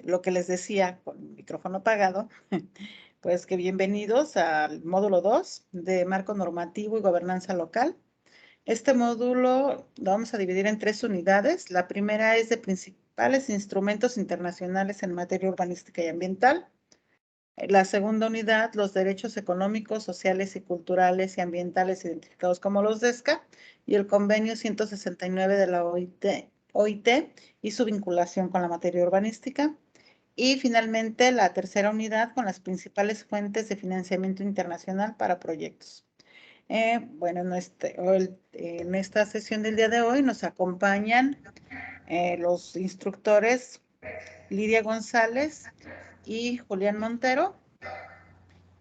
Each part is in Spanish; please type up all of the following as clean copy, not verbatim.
lo que les decía con el micrófono apagado, pues que bienvenidos al módulo 2 de Marco Normativo y Gobernanza Local. Este módulo lo vamos a dividir en 3 unidades. La primera es de principales instrumentos internacionales en materia urbanística y ambiental. La segunda unidad, los derechos económicos, sociales y culturales y ambientales identificados como los DESCA y el convenio 169 de la OIT y su vinculación con la materia urbanística. Y finalmente la tercera unidad con las principales fuentes de financiamiento internacional para proyectos. Bueno, en esta sesión del día de hoy nos acompañan los instructores Lidia González y Julián Montero.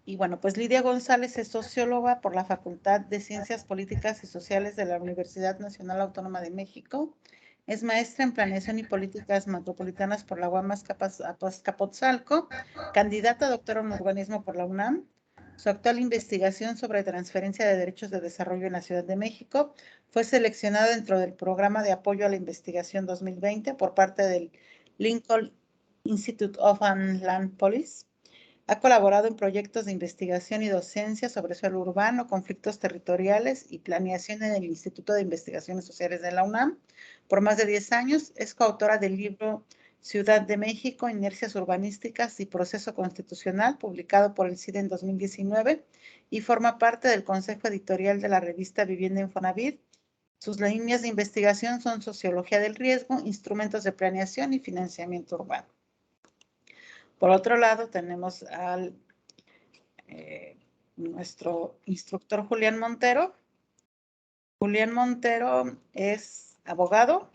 Y bueno, pues Lidia González es socióloga por la Facultad de Ciencias Políticas y Sociales de la Universidad Nacional Autónoma de México. Es maestra en Planeación y Políticas Metropolitanas por la UAM Azcapotzalco, candidata a doctora en Urbanismo por la UNAM. Su actual investigación sobre transferencia de derechos de desarrollo en la Ciudad de México fue seleccionada dentro del Programa de Apoyo a la Investigación 2020 por parte del Lincoln Institute of Land Policy. Ha colaborado en proyectos de investigación y docencia sobre suelo urbano, conflictos territoriales y planeación en el Instituto de Investigaciones Sociales de la UNAM. Por más de 10 años es coautora del libro Ciudad de México, Inercias Urbanísticas y Proceso Constitucional, publicado por el CIDE en 2019, y forma parte del consejo editorial de la revista Vivienda Infonavit. Sus líneas de investigación son sociología del riesgo, instrumentos de planeación y financiamiento urbano. Por otro lado, tenemos al nuestro instructor Julián Montero. Julián Montero es abogado.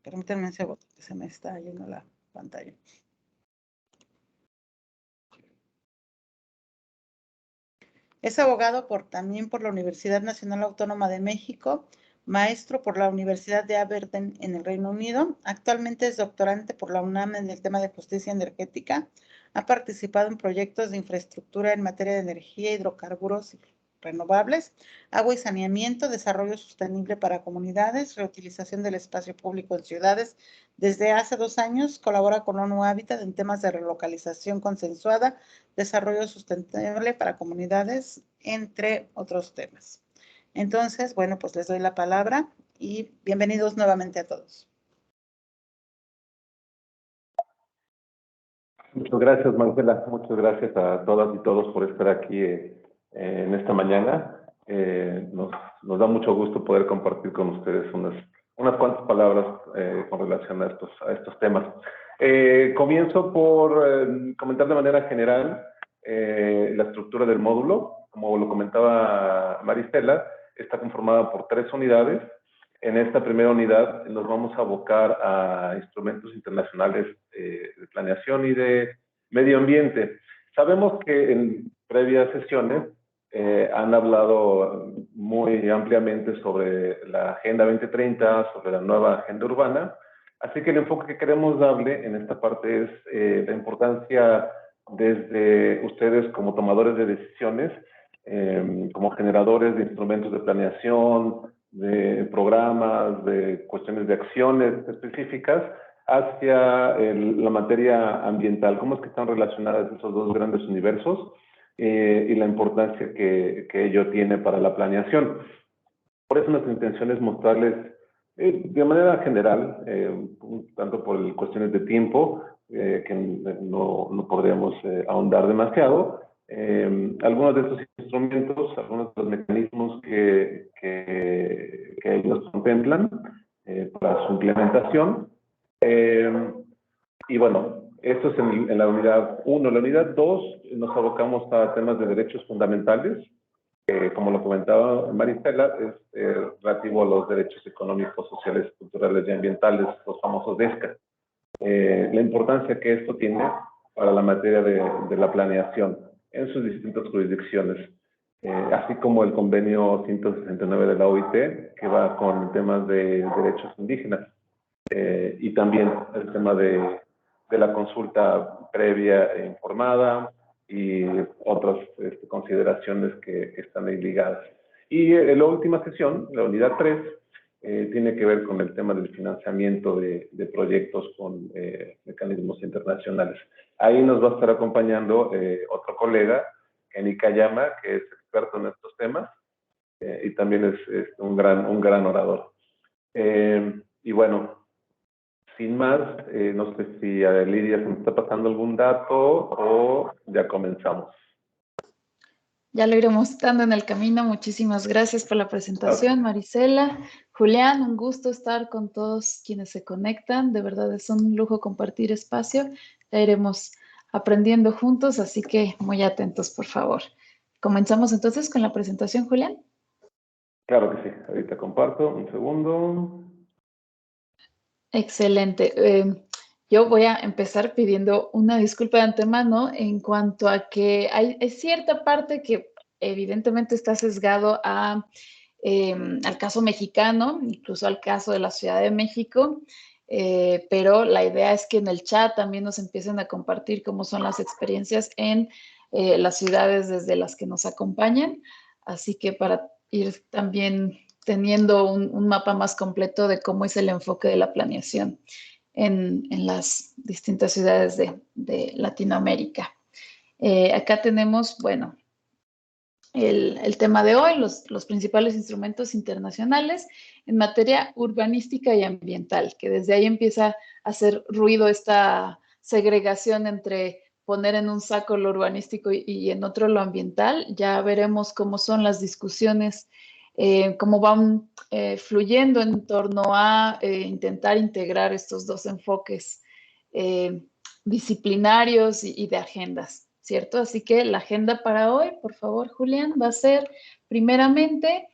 Permítanme un segundo, que se me está yendo la pantalla. Es abogado también por la Universidad Nacional Autónoma de México, maestro por la Universidad de Aberdeen en el Reino Unido. Actualmente es doctorante por la UNAM en el tema de justicia energética. Ha participado en proyectos de infraestructura en materia de energía, hidrocarburos y renovables, agua y saneamiento, desarrollo sostenible para comunidades, reutilización del espacio público en ciudades. Desde hace 2 años colabora con ONU Hábitat en temas de relocalización consensuada, desarrollo sustentable para comunidades, entre otros temas. Entonces, bueno, pues les doy la palabra y bienvenidos nuevamente a todos. Muchas gracias, Marcela. Muchas gracias a todas y todos por estar aquí en esta mañana. Nos da mucho gusto poder compartir con ustedes unas cuantas palabras con relación a estos temas. Comienzo por comentar de manera general la estructura del módulo. Como lo comentaba Maristela, está conformada por 3 unidades. En esta primera unidad nos vamos a abocar a instrumentos internacionales de planeación y de medio ambiente. Sabemos que en previas sesiones han hablado muy ampliamente sobre la Agenda 2030, sobre la nueva agenda urbana, así que el enfoque que queremos darle en esta parte es la importancia desde ustedes como tomadores de decisiones, como generadores de instrumentos de planeación, de programas, de cuestiones de acciones específicas hacia la materia ambiental, cómo es que están relacionadas esos 2 grandes universos y la importancia que ello tiene para la planeación. Por eso nuestra intención es mostrarles de manera general, tanto por cuestiones de tiempo, que no podríamos ahondar demasiado, algunos de estos instrumentos, algunos de los mecanismos que ellos contemplan para su implementación. Y bueno, esto es en la unidad 1. En la unidad 2 nos abocamos a temas de derechos fundamentales. Como lo comentaba Maristela, es relativo a los derechos económicos, sociales, culturales y ambientales, los famosos DESCA. La importancia que esto tiene para la materia de la planeación en sus distintas jurisdicciones, así como el convenio 169 de la OIT, que va con temas de derechos indígenas, y también el tema de la consulta previa e informada, y otras consideraciones que están ahí ligadas. Y la última sesión, la unidad 3, tiene que ver con el tema del financiamiento de proyectos con mecanismos internacionales. Ahí nos va a estar acompañando otro colega, Kenny Kayama, que es experto en estos temas y también es un gran orador. Y bueno, sin más, no sé si a Lidia se me está pasando algún dato o ya comenzamos. Ya lo iremos dando en el camino. Muchísimas gracias por la presentación, Marisela. Julián, un gusto estar con todos quienes se conectan. De verdad es un lujo compartir espacio. Ya iremos aprendiendo juntos, así que muy atentos, por favor. Comenzamos entonces con la presentación, Julián. Claro que sí. Ahorita comparto. Un segundo. Excelente. Yo voy a empezar pidiendo una disculpa de antemano en cuanto a que hay cierta parte que evidentemente está sesgado al caso mexicano, incluso al caso de la Ciudad de México, pero la idea es que en el chat también nos empiecen a compartir cómo son las experiencias en las ciudades desde las que nos acompañan. Así que para ir también teniendo un mapa más completo de cómo es el enfoque de la planeación en las distintas ciudades de Latinoamérica. Acá tenemos, bueno, el tema de hoy, los principales instrumentos internacionales en materia urbanística y ambiental, que desde ahí empieza a hacer ruido esta segregación entre poner en un saco lo urbanístico y en otro lo ambiental. Ya veremos cómo son las discusiones, cómo van fluyendo en torno a intentar integrar estos dos enfoques disciplinarios y de agendas, ¿cierto? Así que la agenda para hoy, por favor, Julián, va a ser primeramente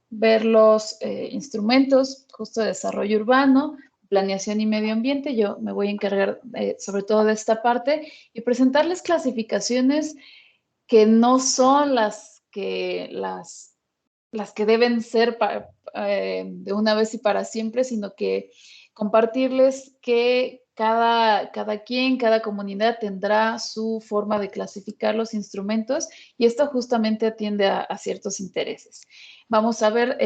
ver los instrumentos justo de desarrollo urbano, planeación y medio ambiente. Yo me voy a encargar sobre todo de esta parte y presentarles clasificaciones que no son las que deben ser de una vez y para siempre, sino que compartirles que cada quien, cada comunidad tendrá su forma de clasificar los instrumentos y esto justamente atiende a ciertos intereses. Vamos a ver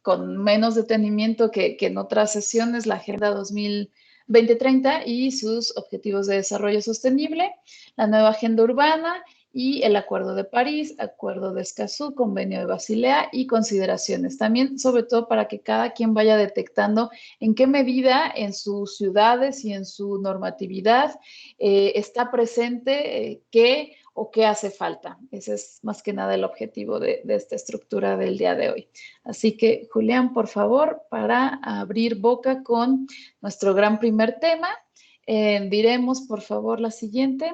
con menos detenimiento que en otras sesiones la Agenda 2030 y sus objetivos de desarrollo sostenible, la nueva Agenda Urbana y el Acuerdo de París, Acuerdo de Escazú, Convenio de Basilea y consideraciones. También, sobre todo, para que cada quien vaya detectando en qué medida en sus ciudades y en su normatividad está presente qué o qué hace falta. Ese es más que nada el objetivo de esta estructura del día de hoy. Así que, Julián, por favor, para abrir boca con nuestro gran primer tema, diremos, por favor, la siguiente.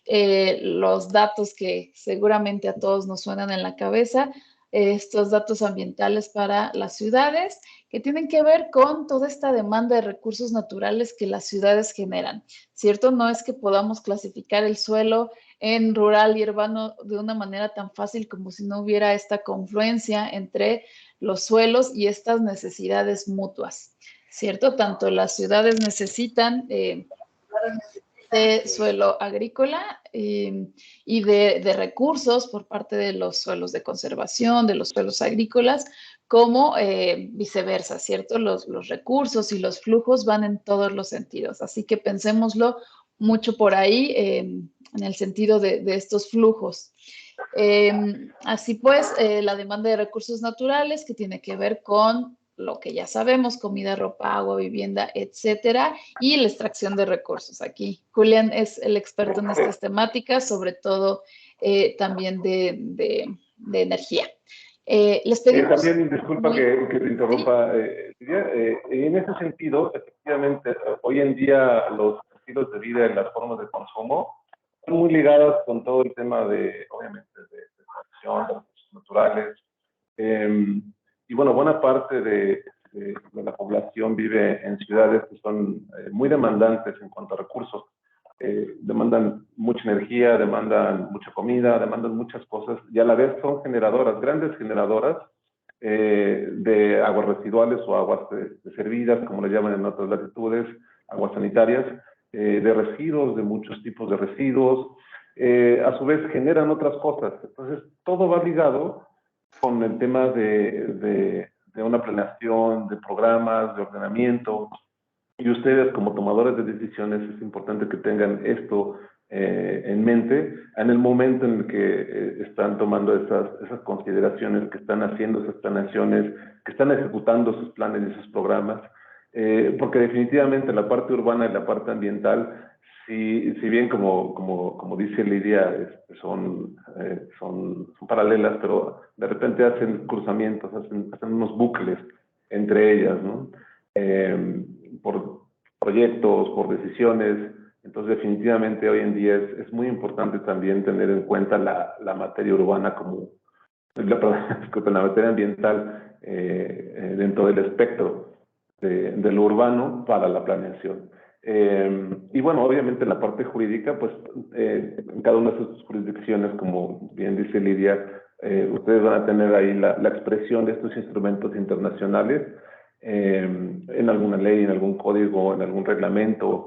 Los datos que seguramente a todos nos suenan en la cabeza, estos datos ambientales para las ciudades, que tienen que ver con toda esta demanda de recursos naturales que las ciudades generan, ¿cierto? No es que podamos clasificar el suelo en rural y urbano de una manera tan fácil como si no hubiera esta confluencia entre los suelos y estas necesidades mutuas, ¿cierto? Tanto las ciudades necesitan de suelo agrícola y de recursos por parte de los suelos de conservación, de los suelos agrícolas, como viceversa, ¿cierto? Los recursos y los flujos van en todos los sentidos, así que pensémoslo mucho por ahí en el sentido de estos flujos. Así pues, la demanda de recursos naturales que tiene que ver con lo que ya sabemos, comida, ropa, agua, vivienda, etcétera, y la extracción de recursos. Aquí Julián es el experto en estas temáticas, sobre todo también de energía. Les pedimos... También, disculpa que te interrumpa, Lidia. En ese sentido, efectivamente, hoy en día los estilos de vida y las formas de consumo están muy ligadas con todo el tema de, obviamente, de extracción, de recursos naturales. Y bueno, buena parte de la población vive en ciudades que son muy demandantes en cuanto a recursos. Demandan mucha energía, demandan mucha comida, demandan muchas cosas y a la vez son generadoras, grandes generadoras de aguas residuales o aguas servidas, como le llaman en otras latitudes, aguas sanitarias, de residuos, de muchos tipos de residuos. A su vez generan otras cosas. Entonces, todo va ligado con el tema de una planeación, de programas, de ordenamiento. Y ustedes, como tomadores de decisiones, es importante que tengan esto en mente en el momento en el que están tomando esas consideraciones, que están haciendo esas planeaciones, que están ejecutando sus planes y sus programas, porque definitivamente la parte urbana y la parte ambiental, si bien como dice Lidia, son paralelas, pero de repente hacen cruzamientos, hacen unos bucles entre ellas, ¿no? Por proyectos, por decisiones. Entonces, definitivamente hoy en día es muy importante también tener en cuenta la materia urbana como, la materia ambiental dentro del espectro de lo urbano para la planeación. Y bueno, obviamente la parte jurídica, pues en cada una de sus jurisdicciones, como bien dice Lidia, ustedes van a tener ahí la expresión de estos instrumentos internacionales en alguna ley, en algún código, en algún reglamento,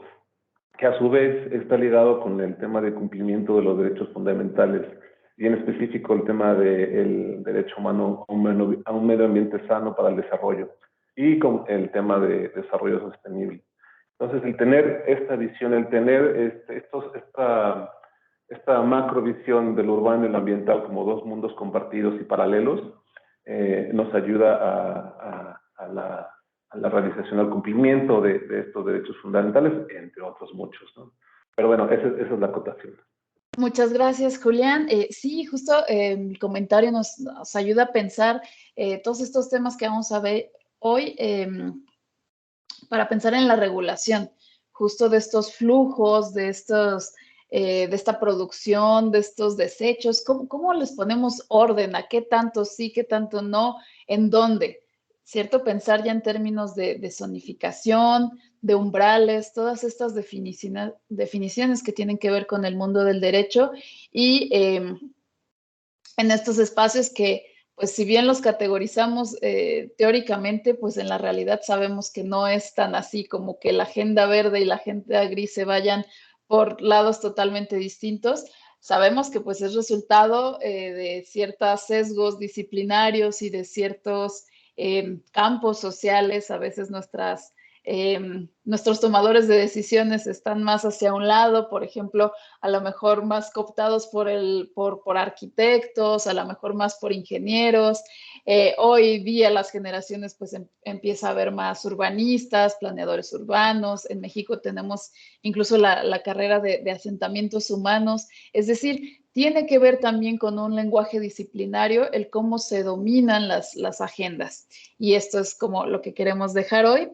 que a su vez está ligado con el tema de cumplimiento de los derechos fundamentales y en específico el tema del derecho humano a un medio ambiente sano para el desarrollo y con el tema de desarrollo sostenible. Entonces, el tener esta visión, el tener esta macrovisión del urbano y el ambiental como dos mundos compartidos y paralelos, nos ayuda a la realización, al cumplimiento de estos derechos fundamentales, entre otros muchos, ¿no? Pero bueno, esa es la acotación. Muchas gracias, Julián. Sí, justo el comentario nos ayuda a pensar todos estos temas que vamos a ver hoy para pensar en la regulación, justo de estos flujos, de esta producción, de estos desechos. ¿Cómo les ponemos orden? ¿A qué tanto sí, qué tanto no? ¿En dónde? ¿Cierto? Pensar ya en términos de zonificación, de umbrales, todas estas definiciones que tienen que ver con el mundo del derecho y en estos espacios que, pues si bien los categorizamos teóricamente, pues en la realidad sabemos que no es tan así, como que la agenda verde y la agenda gris se vayan por lados totalmente distintos. Sabemos que pues es resultado de ciertos sesgos disciplinarios y de ciertos campos sociales. A veces nuestros tomadores de decisiones están más hacia un lado, por ejemplo, a lo mejor más cooptados por arquitectos, a lo mejor más por ingenieros. Hoy día las generaciones pues empieza a haber más urbanistas, planeadores urbanos. En México tenemos incluso la carrera de asentamientos humanos. Es decir, tiene que ver también con un lenguaje disciplinario el cómo se dominan las agendas. Y esto es como lo que queremos dejar hoy.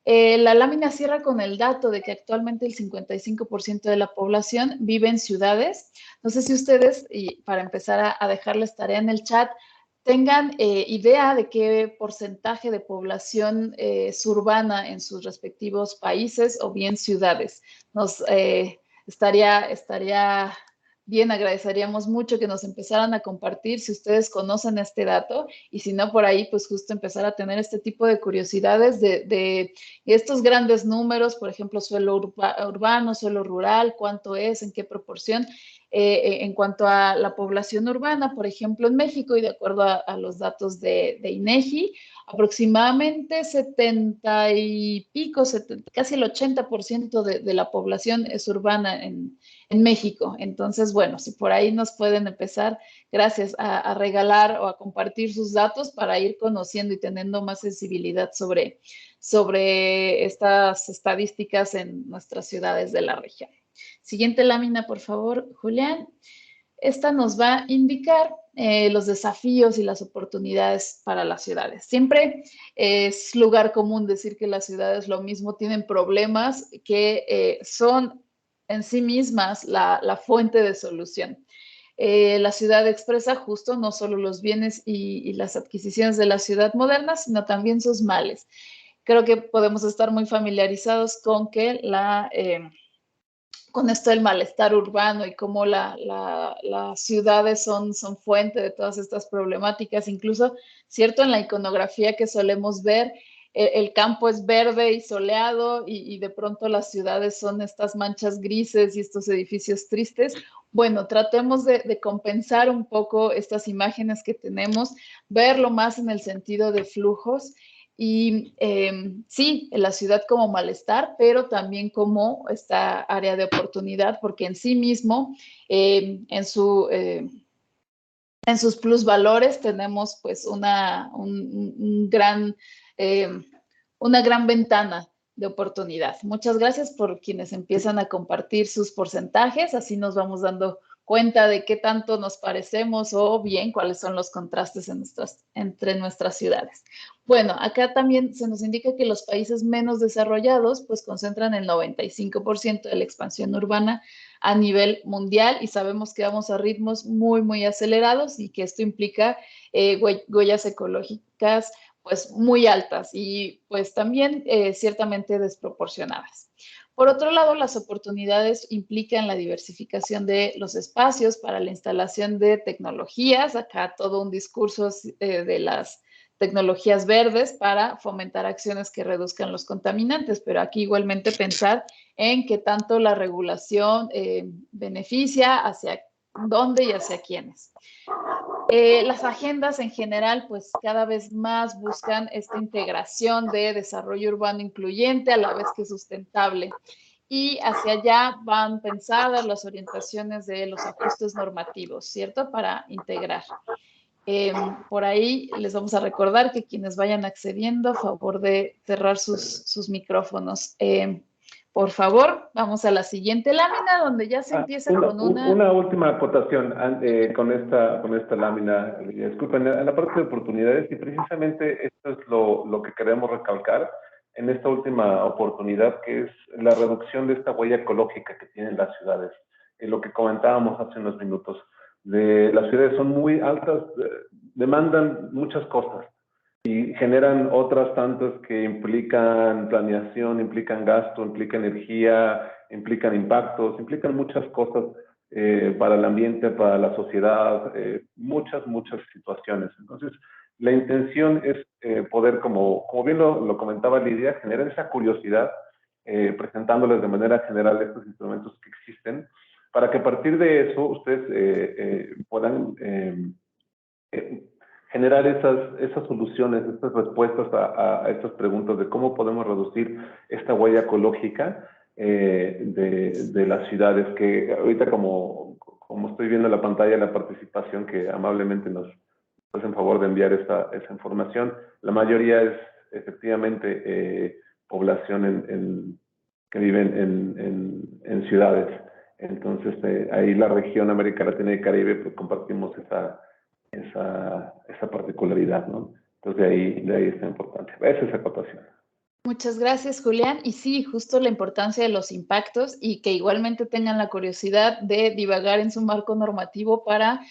La lámina cierra con el dato de que actualmente el 55% de la población vive en ciudades. No sé si ustedes, y para empezar a dejarles tarea en el chat, tengan idea de qué porcentaje de población es urbana en sus respectivos países o bien ciudades. Estaría bien, agradeceríamos mucho que nos empezaran a compartir si ustedes conocen este dato y si no, por ahí, pues justo empezar a tener este tipo de curiosidades de estos grandes números, por ejemplo, suelo urbano, suelo rural, cuánto es, en qué proporción. En cuanto a la población urbana, por ejemplo, en México, y de acuerdo a los datos de INEGI, aproximadamente 70 y pico, casi el 80% de la población es urbana en México. Entonces, bueno, si por ahí nos pueden empezar, gracias, a regalar o a compartir sus datos para ir conociendo y teniendo más sensibilidad sobre estas estadísticas en nuestras ciudades de la región. Siguiente lámina, por favor, Julián. Esta nos va a indicar los desafíos y las oportunidades para las ciudades. Siempre es lugar común decir que las ciudades lo mismo tienen problemas que son en sí mismas la fuente de solución. La ciudad expresa justo no solo los bienes y las adquisiciones de la ciudad moderna, sino también sus males. Creo que podemos estar muy familiarizados con que con esto del malestar urbano y cómo las ciudades son fuente de todas estas problemáticas, incluso, cierto, en la iconografía que solemos ver, el campo es verde y soleado y de pronto las ciudades son estas manchas grises y estos edificios tristes. Bueno, tratemos de compensar un poco estas imágenes que tenemos, verlo más en el sentido de flujos y sí, en la ciudad como malestar, pero también como esta área de oportunidad, porque en sí mismo, en sus plusvalores tenemos pues una gran ventana de oportunidad. Muchas gracias por quienes empiezan a compartir sus porcentajes, así nos vamos dando cuenta de qué tanto nos parecemos o bien cuáles son los contrastes entre nuestras ciudades. Bueno, acá también se nos indica que los países menos desarrollados pues concentran el 95% de la expansión urbana a nivel mundial y sabemos que vamos a ritmos muy, muy acelerados y que esto implica huellas ecológicas pues muy altas y pues también ciertamente desproporcionadas. Por otro lado, las oportunidades implican la diversificación de los espacios para la instalación de tecnologías, acá todo un discurso de las tecnologías verdes para fomentar acciones que reduzcan los contaminantes, pero aquí igualmente pensar en qué tanto la regulación beneficia, hacia dónde y hacia quiénes. Las agendas en general, pues cada vez más buscan esta integración de desarrollo urbano incluyente a la vez que sustentable. Y hacia allá van pensadas las orientaciones de los ajustes normativos, ¿cierto? Para integrar. Por ahí les vamos a recordar que quienes vayan accediendo, a favor de cerrar sus micrófonos. Por favor, vamos a la siguiente lámina donde ya se empieza con una última acotación con esta lámina. Disculpen, en la parte de oportunidades, y precisamente esto es lo que queremos recalcar en esta última oportunidad, que es la reducción de esta huella ecológica que tienen las ciudades. Lo que comentábamos hace unos minutos, las ciudades son muy altas, demandan muchas cosas y generan otras tantas que implican planeación, implican gasto, implican energía, implican impactos, implican muchas cosas para el ambiente, para la sociedad, muchas situaciones. Entonces, la intención es poder, como bien lo comentaba Lidia, generar esa curiosidad, presentándoles de manera general estos instrumentos que existen, para que a partir de eso ustedes puedan generar esas soluciones, estas respuestas a estas preguntas de cómo podemos reducir esta huella ecológica de las ciudades, que ahorita como estoy viendo en la pantalla la participación que amablemente nos hacen favor de enviar esa información, la mayoría es efectivamente población que vive en ciudades. Entonces, ahí la región América Latina y Caribe pues, compartimos esa particularidad, ¿no? Entonces, de ahí está importante. Esa es la acotación. Muchas gracias, Julián. Y sí, justo la importancia de los impactos y que igualmente tengan la curiosidad de divagar en su marco normativo para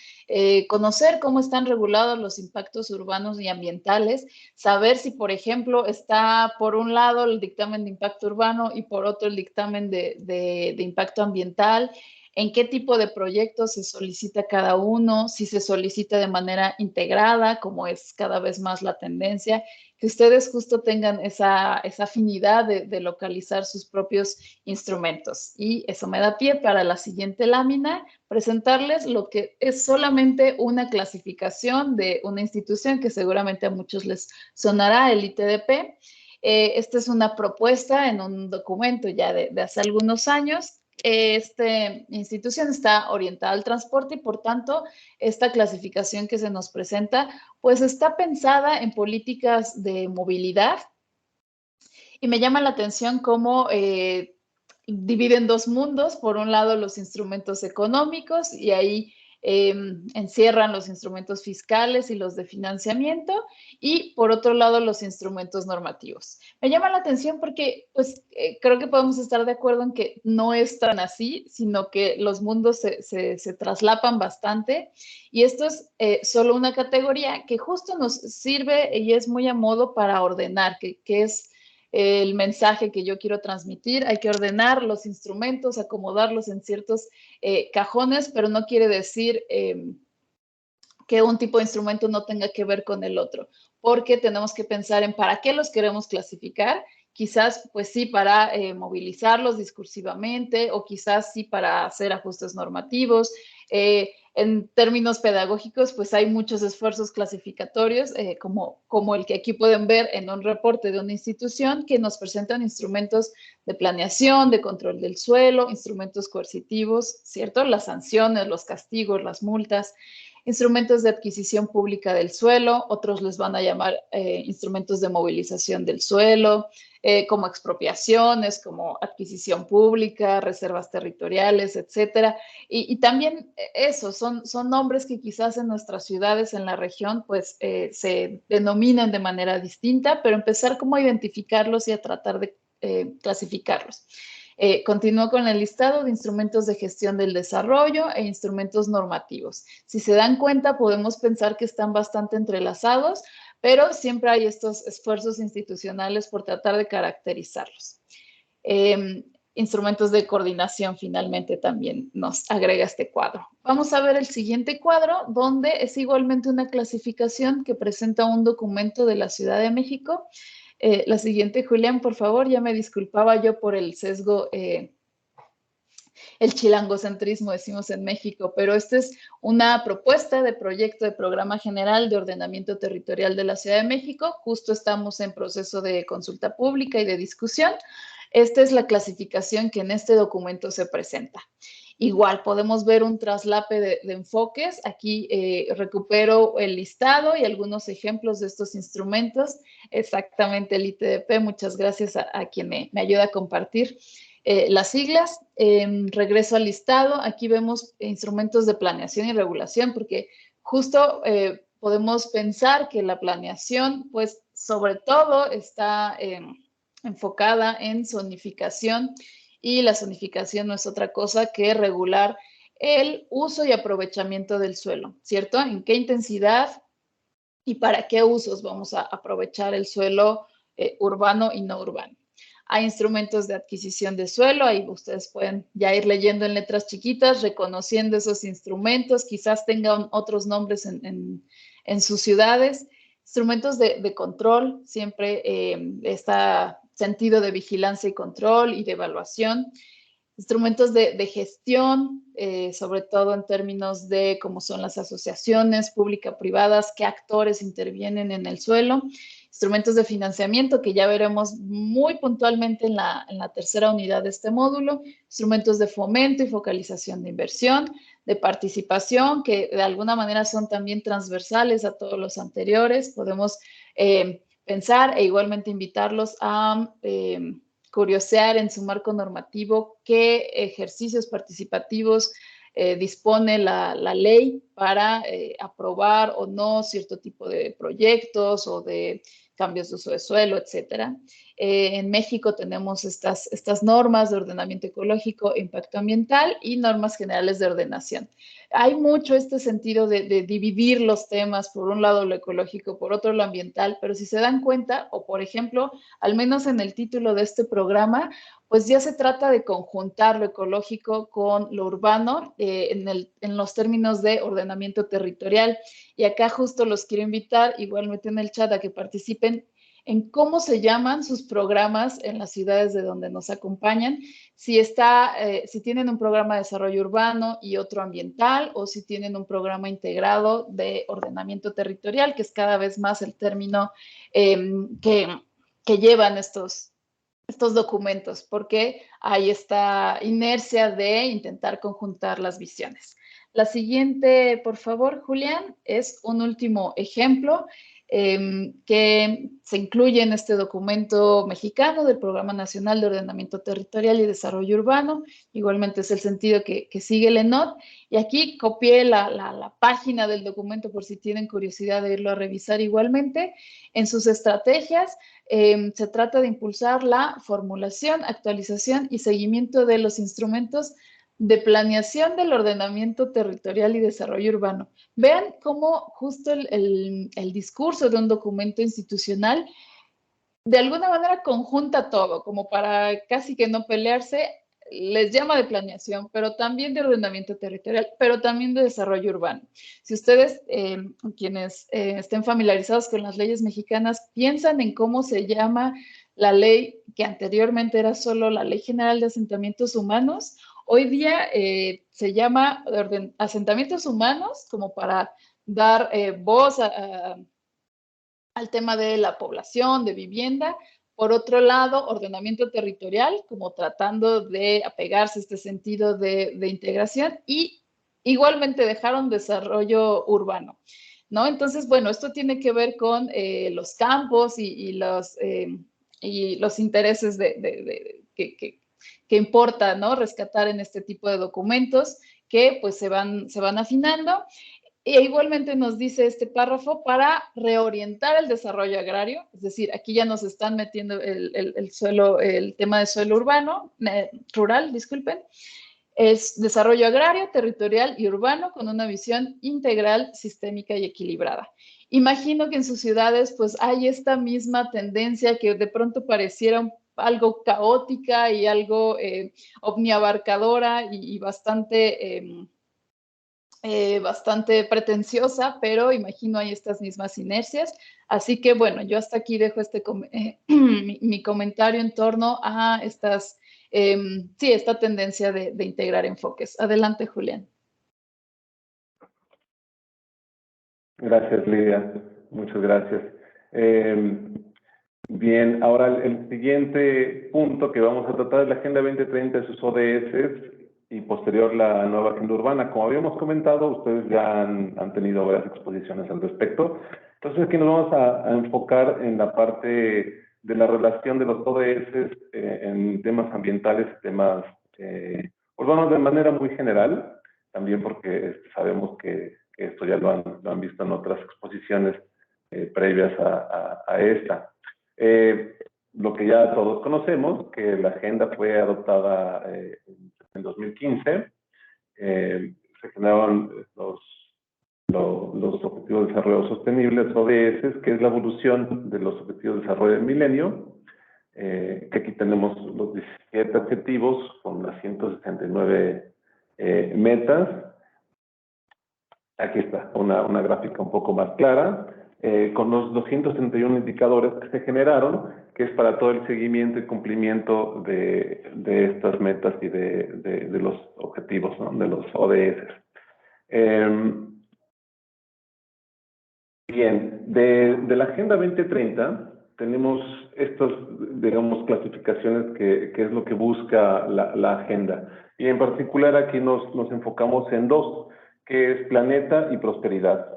conocer cómo están regulados los impactos urbanos y ambientales, saber si, por ejemplo, está por un lado el dictamen de impacto urbano y por otro el dictamen de impacto ambiental, en qué tipo de proyectos se solicita cada uno, si se solicita de manera integrada, como es cada vez más la tendencia, que ustedes justo tengan esa afinidad de localizar sus propios instrumentos. Y eso me da pie para la siguiente lámina, presentarles lo que es solamente una clasificación de una institución que seguramente a muchos les sonará, el ITDP. Esta es una propuesta en un documento ya de hace algunos años. Esta institución está orientada al transporte y por tanto esta clasificación que se nos presenta pues está pensada en políticas de movilidad y me llama la atención cómo divide en dos mundos, por un lado los instrumentos económicos y ahí encierran los instrumentos fiscales y los de financiamiento y por otro lado los instrumentos normativos. Me llama la atención porque pues creo que podemos estar de acuerdo en que no es tan así, sino que los mundos se traslapan bastante y esto es solo una categoría que justo nos sirve y es muy a modo para ordenar, que es el mensaje que yo quiero transmitir. Hay que ordenar los instrumentos, acomodarlos en ciertos cajones, pero no quiere decir que un tipo de instrumento no tenga que ver con el otro. porque tenemos que pensar en para qué los queremos clasificar. Quizás, pues sí, para movilizarlos discursivamente o quizás sí para hacer ajustes normativos. En términos pedagógicos, pues hay muchos esfuerzos clasificatorios, como el que aquí pueden ver en un reporte de una institución que nos presentan instrumentos de planeación, de control del suelo, instrumentos coercitivos, ¿cierto? Las sanciones, los castigos, las multas, instrumentos de adquisición pública del suelo, otros les van a llamar instrumentos de movilización del suelo, como expropiaciones, como adquisición pública, reservas territoriales, etcétera. Y también eso, son nombres que quizás en nuestras ciudades, en la región, pues se denominan de manera distinta, pero empezar como a identificarlos y a tratar de clasificarlos. Continúo con el listado de instrumentos de gestión del desarrollo e instrumentos normativos. Si se dan cuenta, podemos pensar que están bastante entrelazados, pero siempre hay estos esfuerzos institucionales por tratar de caracterizarlos. Instrumentos de coordinación finalmente también nos agrega este cuadro. Vamos a ver el siguiente cuadro, donde es igualmente una clasificación que presenta un documento de la Ciudad de México. La siguiente, Julián, por favor, ya me disculpaba yo por el sesgo, el chilangocentrismo, decimos en México, pero esta es una propuesta de proyecto de Programa General de Ordenamiento Territorial de la Ciudad de México. Justo estamos en proceso de consulta pública y de discusión. Esta es la clasificación que en este documento se presenta. Igual podemos ver un traslape de enfoques. Aquí recupero el listado y algunos ejemplos de estos instrumentos. Exactamente el ITDP. Muchas gracias a quien me ayuda a compartir las siglas. Regreso al listado. Aquí vemos instrumentos de planeación y regulación, porque justo podemos pensar que la planeación, pues sobre todo está enfocada en zonificación, y la zonificación no es otra cosa que regular el uso y aprovechamiento del suelo, ¿cierto? ¿En qué intensidad y para qué usos vamos a aprovechar el suelo urbano y no urbano? Hay instrumentos de adquisición de suelo, ahí ustedes pueden ya ir leyendo en letras chiquitas, reconociendo esos instrumentos, quizás tengan otros nombres en sus ciudades. Instrumentos de control, siempre está sentido de vigilancia y control y de evaluación. Instrumentos de gestión, sobre todo en términos de cómo son las asociaciones público-privadas, qué actores intervienen en el suelo. Instrumentos de financiamiento, que ya veremos muy puntualmente en la tercera unidad de este módulo. Instrumentos de fomento y focalización de inversión, de participación, que de alguna manera son también transversales a todos los anteriores. Podemos pensar e igualmente invitarlos a curiosear en su marco normativo qué ejercicios participativos dispone la ley para aprobar o no cierto tipo de proyectos o de cambios de uso de suelo, etcétera. En México tenemos estas normas de ordenamiento ecológico e impacto ambiental y normas generales de ordenación. Hay mucho este sentido de dividir los temas, por un lado lo ecológico, por otro lo ambiental, pero si se dan cuenta, o por ejemplo, al menos en el título de este programa, pues ya se trata de conjuntar lo ecológico con lo urbano en los términos de ordenamiento territorial. Y acá justo los quiero invitar, igualmente en el chat, a que participen en cómo se llaman sus programas en las ciudades de donde nos acompañan, si tienen un programa de desarrollo urbano y otro ambiental, o si tienen un programa integrado de ordenamiento territorial, que es cada vez más el término que llevan estos documentos, porque hay esta inercia de intentar conjuntar las visiones. La siguiente, por favor, Julián, es un último ejemplo que se incluye en este documento mexicano del Programa Nacional de Ordenamiento Territorial y Desarrollo Urbano. Igualmente es el sentido que sigue el ENOT. Y aquí copié la página del documento por si tienen curiosidad de irlo a revisar igualmente. En sus estrategias se trata de impulsar la formulación, actualización y seguimiento de los instrumentos de planeación del ordenamiento territorial y desarrollo urbano. Vean cómo justo el discurso de un documento institucional de alguna manera conjunta todo, como para casi que no pelearse. les llama de planeación, pero también de ordenamiento territorial, pero también de desarrollo urbano. Si ustedes, quienes estén familiarizados con las leyes mexicanas, piensan en cómo se llama la ley que anteriormente era solo la Ley General de Asentamientos Humanos, hoy día se llama asentamientos humanos, como para dar voz al tema de la población, de vivienda. Por otro lado, ordenamiento territorial, como tratando de apegarse a este sentido de integración, y igualmente dejaron desarrollo urbano, ¿no? Entonces, bueno, esto tiene que ver con los campos y los intereses que importa, ¿no? Rescatar en este tipo de documentos que pues se van afinando. E igualmente nos dice este párrafo para reorientar el desarrollo agrario, es decir, aquí ya nos están metiendo el suelo, el tema de suelo urbano, rural, disculpen, es desarrollo agrario, territorial y urbano con una visión integral, sistémica y equilibrada. Imagino que en sus ciudades pues hay esta misma tendencia que de pronto pareciera algo caótica y algo omniabarcadora y bastante bastante pretenciosa, pero imagino hay estas mismas inercias. Así que bueno, yo hasta aquí dejo mi comentario en torno a sí, esta tendencia de integrar enfoques. Adelante, Julián. Gracias, Lidia. Muchas gracias. Bien, ahora el siguiente punto que vamos a tratar es la Agenda 2030 de sus ODS y posterior la nueva agenda urbana. Como habíamos comentado, ustedes ya han tenido varias exposiciones al respecto. Entonces aquí nos vamos a enfocar en la parte de la relación de los ODS en temas ambientales y temas urbanos de manera muy general, también porque sabemos que esto ya lo han visto en otras exposiciones previas a esta. Lo que ya todos conocemos, que la agenda fue adoptada en 2015, se generaron los Objetivos de Desarrollo Sostenible, ODS, que es la evolución de los Objetivos de Desarrollo del Milenio, que aquí tenemos los 17 objetivos con las 169 metas. Aquí está una gráfica un poco más clara, con los 231 indicadores que se generaron, que es para todo el seguimiento y cumplimiento de estas metas y de los objetivos, ¿no? De los ODS. Bien, de la Agenda 2030 tenemos estas, digamos, clasificaciones que es lo que busca la agenda. Y en particular aquí nos enfocamos en dos, que es planeta y prosperidad.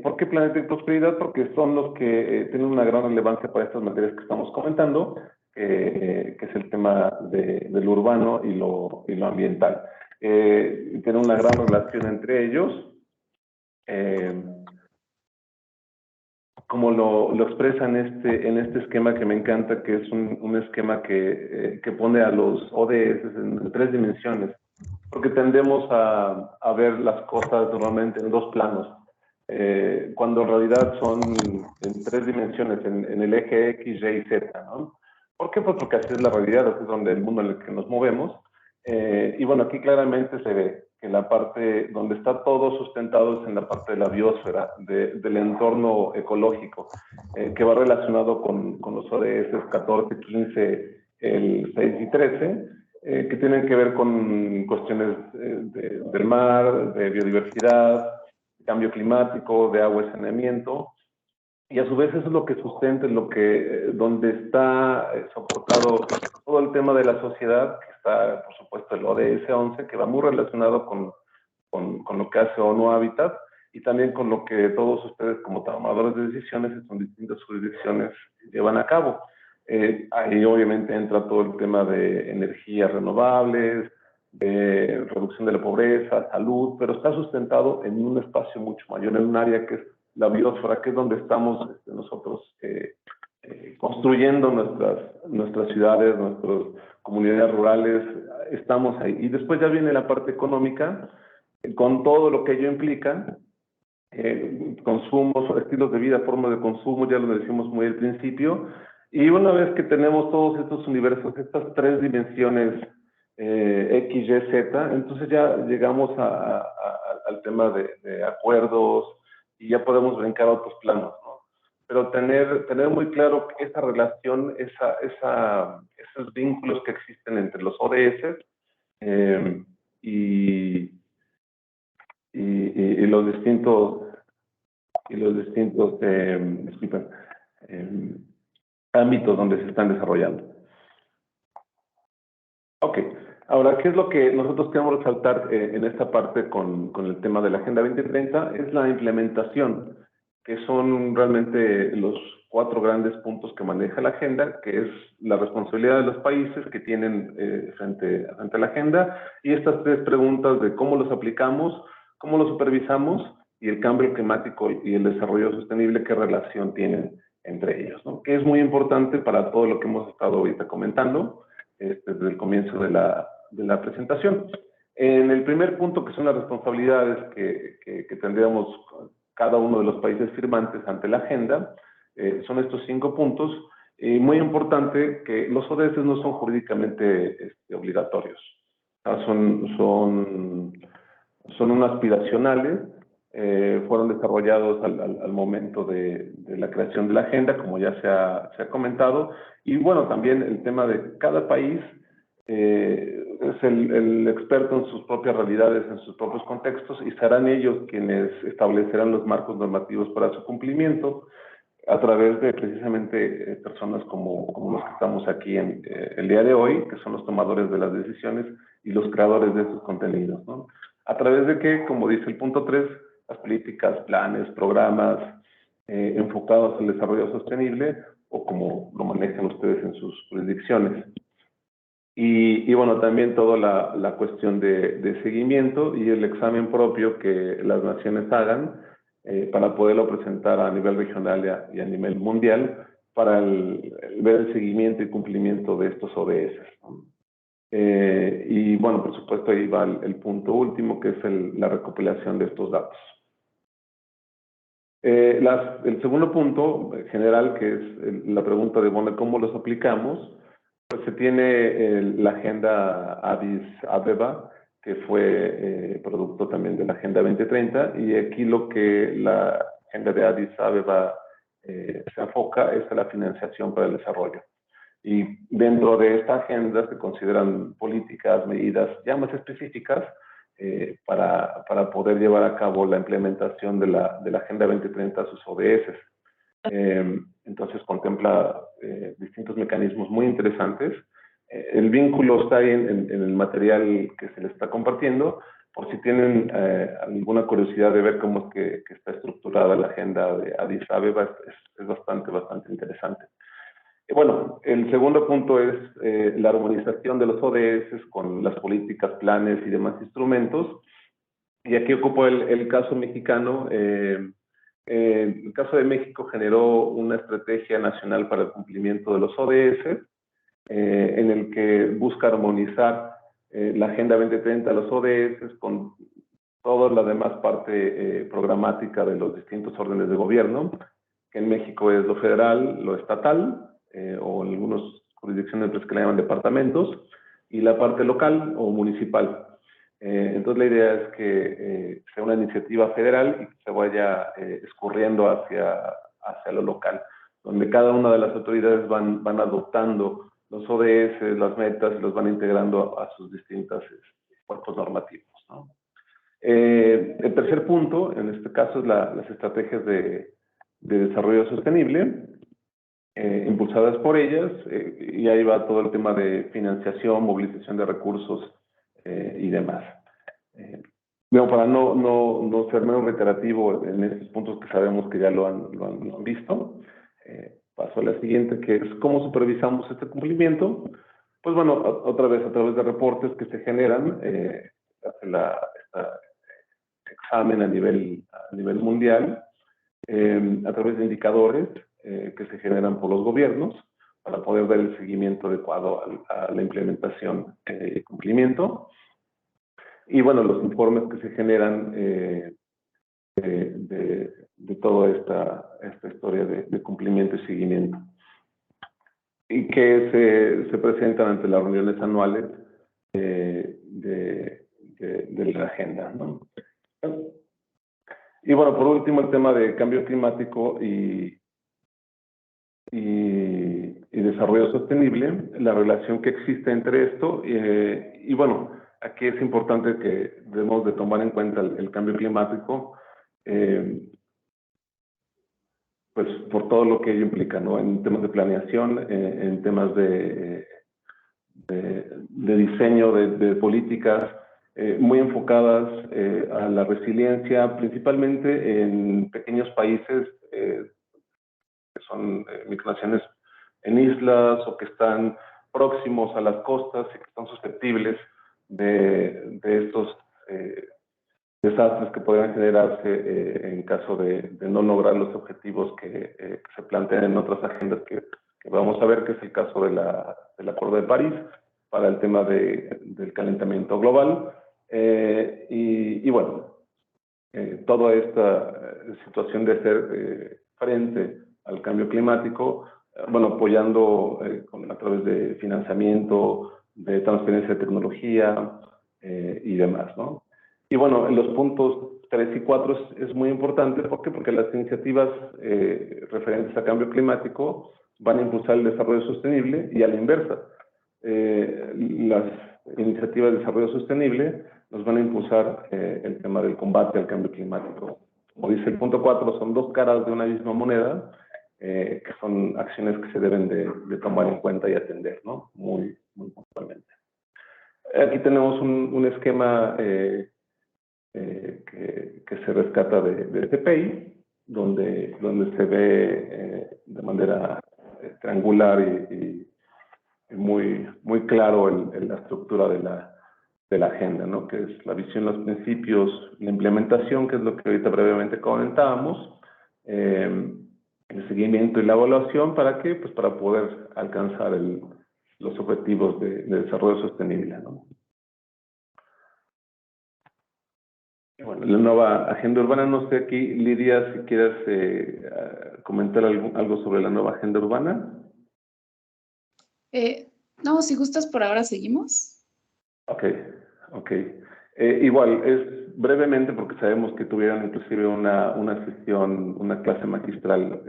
¿Por qué planeta y prosperidad? Porque son los que tienen una gran relevancia para estas materias que estamos comentando, que es el tema de lo urbano y lo ambiental. Tienen una gran relación entre ellos. Como lo expresa en este esquema que me encanta, que es un esquema que pone a los ODS en 3 dimensiones, porque tendemos a ver las cosas normalmente en 2 planos, cuando en realidad son en 3 dimensiones, en el eje X, Y y Z, ¿no? ¿Por qué? Pues porque así es la realidad, así es donde el mundo en el que nos movemos. Y bueno, aquí claramente se ve que la parte donde está todo sustentado es en la parte de la biosfera, del entorno ecológico, que va relacionado con los ODS 14, 15, el 6 y 13, que tienen que ver con cuestiones del mar, de biodiversidad, cambio climático, de agua y saneamiento. Y a su vez eso es lo que sustenta, donde está soportado todo el tema de la sociedad, que está, por supuesto, el ODS 11, que va muy relacionado con lo que hace ONU Habitat, y también con lo que todos ustedes como tomadores de decisiones en distintas jurisdicciones llevan a cabo. Ahí obviamente entra todo el tema de energías renovables, de reducción de la pobreza, salud, pero está sustentado en un espacio mucho mayor, en un área que es la biosfera, que es donde estamos nosotros construyendo nuestras ciudades, nuestras comunidades rurales, estamos ahí. Y después ya viene la parte económica, con todo lo que ello implica, consumos, estilos de vida, formas de consumo, ya lo decimos muy al principio. Y una vez que tenemos todos estos universos, estas 3 dimensiones X, Y, Z, entonces ya llegamos al tema de acuerdos y ya podemos brincar a otros planos, ¿no? Pero tener muy claro que esa relación, esos vínculos que existen entre los ODS y los distintos disculpen, ámbitos donde se están desarrollando. Ok, ahora, ¿qué es lo que nosotros queremos resaltar en esta parte con el tema de la Agenda 2030? Es la implementación, que son realmente los 4 grandes puntos que maneja la agenda, que es la responsabilidad de los países que tienen frente a la agenda, y estas 3 preguntas de cómo los aplicamos, cómo los supervisamos, y el cambio climático y el desarrollo sostenible, qué relación tienen entre ellos, ¿no? Que es muy importante para todo lo que hemos estado ahorita comentando desde el comienzo de la presentación. En el primer punto, que son las responsabilidades que tendríamos cada uno de los países firmantes ante la agenda, son estos 5 puntos. Muy importante que los ODS no son jurídicamente obligatorios. Son unos aspiracionales, fueron desarrollados al momento de la creación de la agenda, como ya se ha comentado, y bueno, también el tema de cada país es el experto en sus propias realidades, en sus propios contextos, y serán ellos quienes establecerán los marcos normativos para su cumplimiento a través de precisamente personas como los que estamos aquí el día de hoy, que son los tomadores de las decisiones y los creadores de esos contenidos, ¿no? A través de que, como dice el punto 3, las políticas, planes, programas enfocados al desarrollo sostenible, o como lo manejan ustedes en sus jurisdicciones. Y bueno, también toda la cuestión de seguimiento y el examen propio que las naciones hagan para poderlo presentar a nivel regional y a nivel mundial para ver el seguimiento y cumplimiento de estos ODS, ¿no? Y bueno, por supuesto, ahí va el punto último, que es la recopilación de estos datos. El segundo punto general, que es la pregunta de, bueno, ¿cómo los aplicamos? Pues se tiene la Agenda Addis Abeba, que fue producto también de la Agenda 2030, y aquí lo que la Agenda de Addis Abeba se enfoca es a la financiación para el desarrollo. Y dentro de esta agenda se consideran políticas, medidas ya más específicas para poder llevar a cabo la implementación de la Agenda 2030 a sus ODS. Entonces contempla distintos mecanismos muy interesantes. El vínculo está ahí en el material que se les está compartiendo, por si tienen alguna curiosidad de ver cómo es que está estructurada la agenda de Addis Abeba, es bastante interesante. Bueno, el segundo punto es la armonización de los ODS con las políticas, planes y demás instrumentos. Y aquí ocupo el caso mexicano. El caso de México generó una estrategia nacional para el cumplimiento de los ODS, en el que busca armonizar la Agenda 2030, los ODS, con toda la demás parte programática de los distintos órdenes de gobierno, que en México es lo federal, lo estatal, o en algunas jurisdicciones que le llaman departamentos, y la parte local o municipal. Entonces la idea es que sea una iniciativa federal y que se vaya escurriendo hacia lo local, donde cada una de las autoridades van adoptando los ODS, las metas, y los van integrando a sus distintos cuerpos normativos, ¿no? El tercer punto, en este caso, es las estrategias de desarrollo sostenible, impulsadas por ellas, y ahí va todo el tema de financiación, movilización de recursos y demás. Bueno, para no ser menos reiterativo en estos puntos que sabemos que ya lo han visto, paso a la siguiente, que es cómo supervisamos este cumplimiento. Pues bueno, otra vez a través de reportes que se generan, hace este examen a nivel mundial, a través de indicadores que se generan por los gobiernos para poder dar el seguimiento adecuado a la implementación y cumplimiento. Y bueno, los informes que se generan de toda esta historia de cumplimiento y seguimiento, y que se presentan ante las reuniones anuales de la agenda, ¿no? Y bueno, por último, el tema de cambio climático y desarrollo sostenible, la relación que existe entre esto, y bueno, aquí es importante que debemos de tomar en cuenta el cambio climático, pues por todo lo que ello implica, ¿no? En temas de planeación, en temas de diseño de políticas muy enfocadas a la resiliencia, principalmente en pequeños países que son micronaciones en islas o que están próximos a las costas y que están susceptibles de estos desastres que podrían generarse en caso de no lograr los objetivos que se plantean en otras agendas que vamos a ver, que es el caso del Acuerdo de París para el tema del calentamiento global. Y bueno, toda esta situación de hacer frente al cambio climático, bueno, apoyando a través de financiamiento, de transferencia de tecnología y demás, ¿no? Y bueno, en los puntos 3 y 4 es muy importante. ¿Por qué? Porque las iniciativas referentes a cambio climático van a impulsar el desarrollo sostenible y a la inversa. Las iniciativas de desarrollo sostenible nos van a impulsar el tema del combate al cambio climático. Como dice el punto 4, son dos caras de una misma moneda, que son acciones que se deben de tomar en cuenta y atender, ¿no? Muy puntualmente. Aquí tenemos un esquema que se rescata de TPI, donde se ve de manera triangular y muy claro en la estructura de la agenda, ¿no? Que es la visión, los principios, la implementación, que es lo que ahorita brevemente comentábamos, el seguimiento y la evaluación. ¿Para qué? Pues para poder alcanzar los objetivos de desarrollo sostenible, ¿no? Bueno, la nueva agenda urbana, no sé aquí, Lidia, si quieres comentar algo sobre la nueva agenda urbana. No, si gustas, por ahora seguimos. Ok. Igual, es brevemente, porque sabemos que tuvieron inclusive una sesión, una clase magistral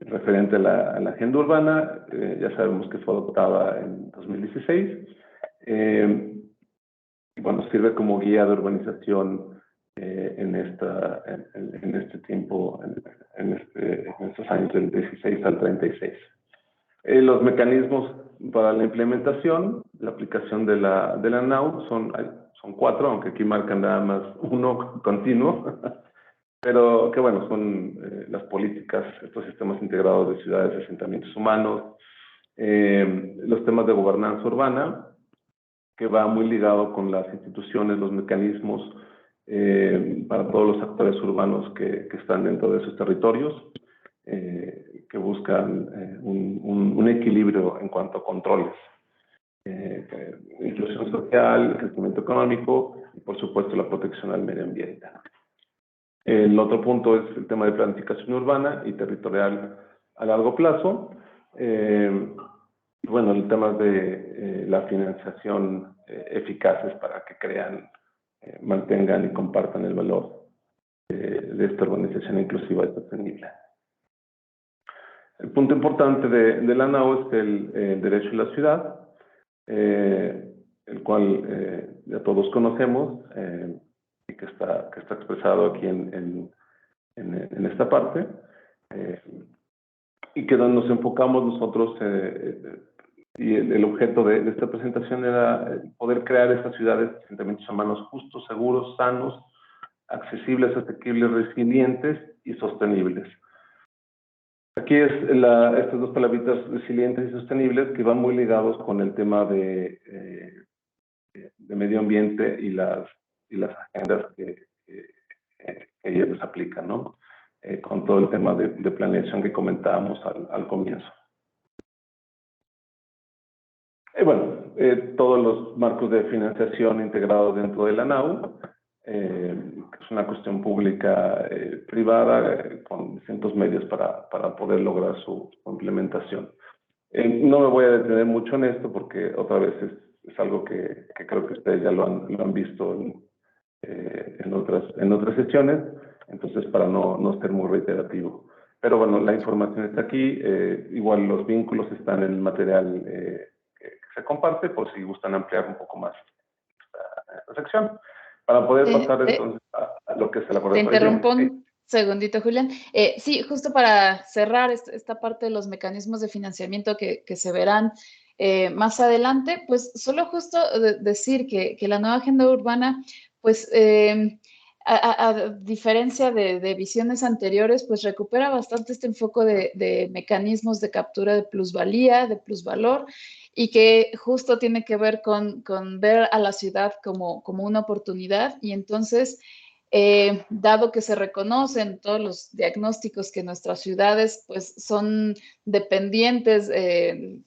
referente a la agenda urbana. Ya sabemos que fue adoptada en 2016. Y bueno, sirve como guía de urbanización en este tiempo, en estos años del 16 al 36. Los mecanismos para la implementación, la aplicación de la NAU son 4, aunque aquí marcan nada más uno continuo, pero que bueno, son las políticas, estos sistemas integrados de ciudades y asentamientos humanos, los temas de gobernanza urbana, que va muy ligado con las instituciones, los mecanismos para todos los actores urbanos que están dentro de esos territorios, que buscan un equilibrio en cuanto a controles, inclusión social, crecimiento económico y por supuesto la protección al medio ambiente. El otro punto es el tema de planificación urbana y territorial a largo plazo. Bueno, el tema de la financiación eficaces para que crean, mantengan y compartan el valor de esta urbanización inclusiva y sostenible. El punto importante de la NAU es el derecho a la ciudad, el cual ya todos conocemos y que está expresado aquí en esta parte, y que donde nos enfocamos nosotros, y el objeto de esta presentación era poder crear estas ciudades de asentamientos humanos justos, seguros, sanos, accesibles, asequibles, resilientes y sostenibles. Aquí es estas dos palabritas, resilientes y sostenibles, que van muy ligados con el tema de medio ambiente y las agendas que ellos aplican, ¿no? Con todo el tema de planeación que comentábamos al comienzo. Bueno, todos los marcos de financiación integrados dentro de la NAU, que es una cuestión pública privada con distintos medios para poder lograr su implementación. No me voy a detener mucho en esto porque otra vez es algo que creo que ustedes ya lo han visto en otras sesiones, entonces para no ser muy reiterativo. Pero bueno, la información está aquí, igual los vínculos están en el material que se comparte, por si gustan ampliar un poco más esta sección, para poder pasar entonces a lo que es el acuerdo. Te interrumpo sí. un segundito, Julián. Sí, justo para cerrar esta parte de los mecanismos de financiamiento que se verán más adelante, pues solo justo decir que la nueva agenda urbana, pues a diferencia de visiones anteriores, pues recupera bastante este enfoque de mecanismos de captura de plusvalía, de plusvalor, y que justo tiene que ver con ver a la ciudad como una oportunidad. Y entonces, dado que se reconocen todos los diagnósticos que nuestras ciudades pues son dependientes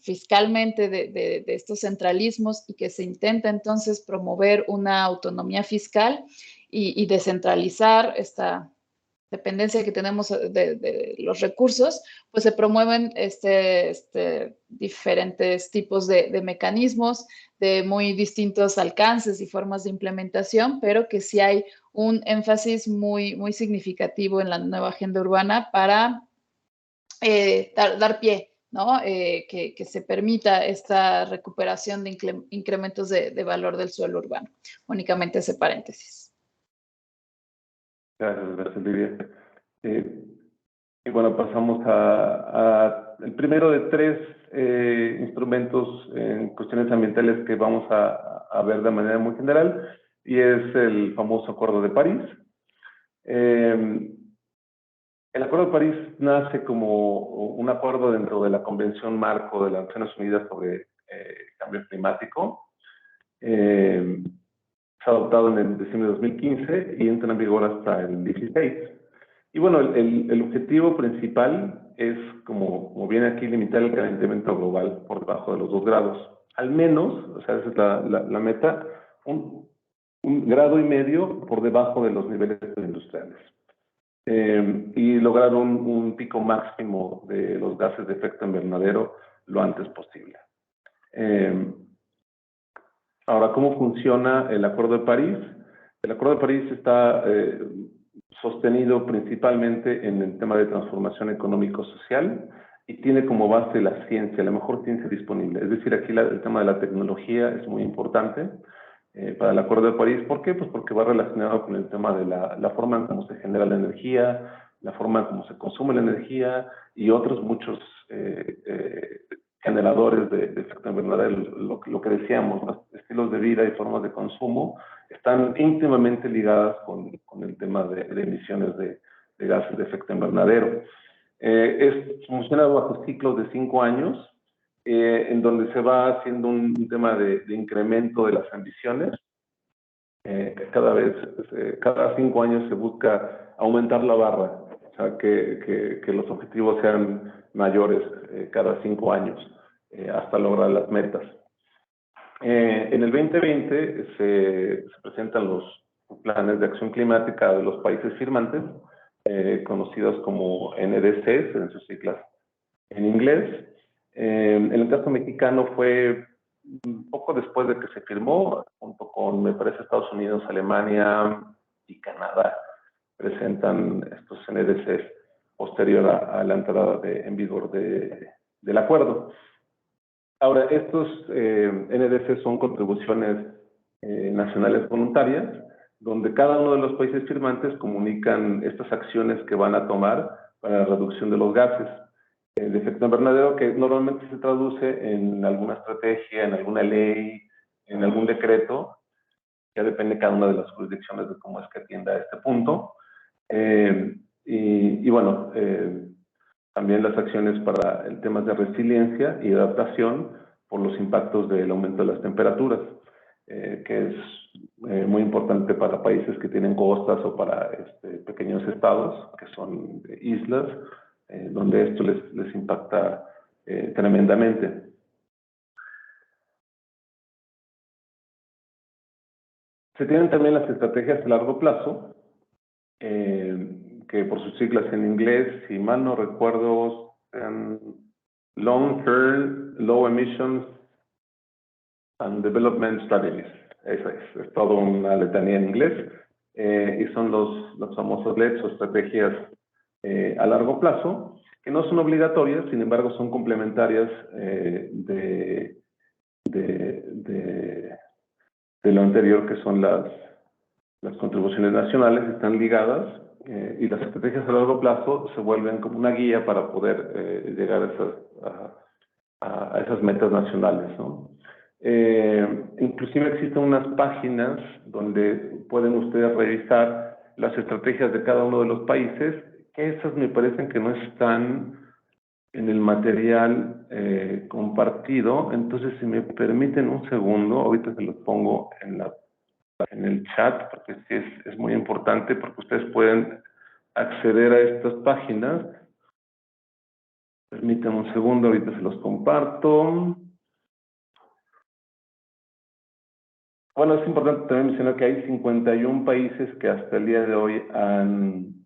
fiscalmente de estos centralismos, y que se intenta entonces promover una autonomía fiscal y descentralizar esta dependencia que tenemos de los recursos, pues se promueven diferentes tipos de mecanismos de muy distintos alcances y formas de implementación, pero que sí hay un énfasis muy, muy significativo en la nueva agenda urbana para dar pie, ¿no? Que se permita esta recuperación de incrementos de valor del suelo urbano. Únicamente ese paréntesis. Gracias, Lidia. Y bueno, pasamos a el primero de tres instrumentos en cuestiones ambientales que vamos a ver de manera muy general, y es el famoso Acuerdo de París. El Acuerdo de París nace como un acuerdo dentro de la Convención Marco de las Naciones Unidas sobre Cambio Climático. Fue adoptado en el diciembre de 2015 y entra en vigor hasta el 16. Y bueno, el objetivo principal es, como viene aquí, limitar el calentamiento global por debajo de los 2 grados. Al menos, o sea, esa es la meta, un grado y medio por debajo de los niveles industriales. Y lograr un pico máximo de los gases de efecto invernadero lo antes posible. Ahora, ¿cómo funciona el Acuerdo de París? El Acuerdo de París está sostenido principalmente en el tema de transformación económico-social y tiene como base la ciencia, la mejor ciencia disponible. Es decir, aquí el tema de la tecnología es muy importante para el Acuerdo de París. ¿Por qué? Pues porque va relacionado con el tema de la forma en cómo se genera la energía, la forma en cómo se consume la energía y otros muchos generadores de efecto invernadero. Lo que decíamos, los estilos de vida y formas de consumo están íntimamente ligadas con el tema de emisiones de gases de efecto invernadero. Funciona bajo ciclos de 5 años, en donde se va haciendo un tema de incremento de las ambiciones. Cada 5 años se busca aumentar la barra, o sea, que los objetivos sean mayores cada 5 años, hasta lograr las metas. En el 2020 se presentan los planes de acción climática de los países firmantes, conocidos como NDCs, en sus siglas en inglés. En el caso mexicano fue un poco después de que se firmó, junto con, me parece, Estados Unidos, Alemania y Canadá, presentan estos NDCs posterior a la entrada en vigor del acuerdo. Ahora, estos NDCs son contribuciones nacionales voluntarias, donde cada uno de los países firmantes comunican estas acciones que van a tomar para la reducción de los gases de efecto invernadero, que normalmente se traduce en alguna estrategia, en alguna ley, en algún decreto. Ya depende cada una de las jurisdicciones de cómo es que atienda a este punto. Y bueno, también las acciones para el tema de resiliencia y adaptación por los impactos del aumento de las temperaturas, que es muy importante para países que tienen costas o para pequeños estados, que son islas, donde esto les impacta tremendamente. Se tienen también las estrategias a largo plazo, que por sus siglas en inglés, si mal no recuerdo, Long Term Low Emissions and Development Strategies. Eso es todo una letanía en inglés. Y son los famosos LEDs o estrategias a largo plazo, que no son obligatorias, sin embargo son complementarias de lo anterior, que son las contribuciones nacionales, están ligadas, y las estrategias a largo plazo se vuelven como una guía para poder llegar a esas metas nacionales, ¿no? Inclusive existen unas páginas donde pueden ustedes revisar las estrategias de cada uno de los países, que esas me parecen que no están en el material compartido. Entonces, si me permiten un segundo, ahorita se los pongo en el chat, porque sí es muy importante, porque ustedes pueden acceder a estas páginas. Permítanme un segundo, ahorita se los comparto. Bueno, es importante también mencionar que hay 51 países que hasta el día de hoy han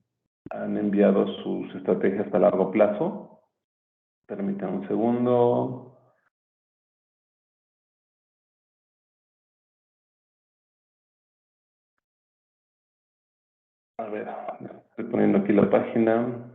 enviado sus estrategias a largo plazo. Permítanme un segundo. A ver, estoy poniendo aquí la página.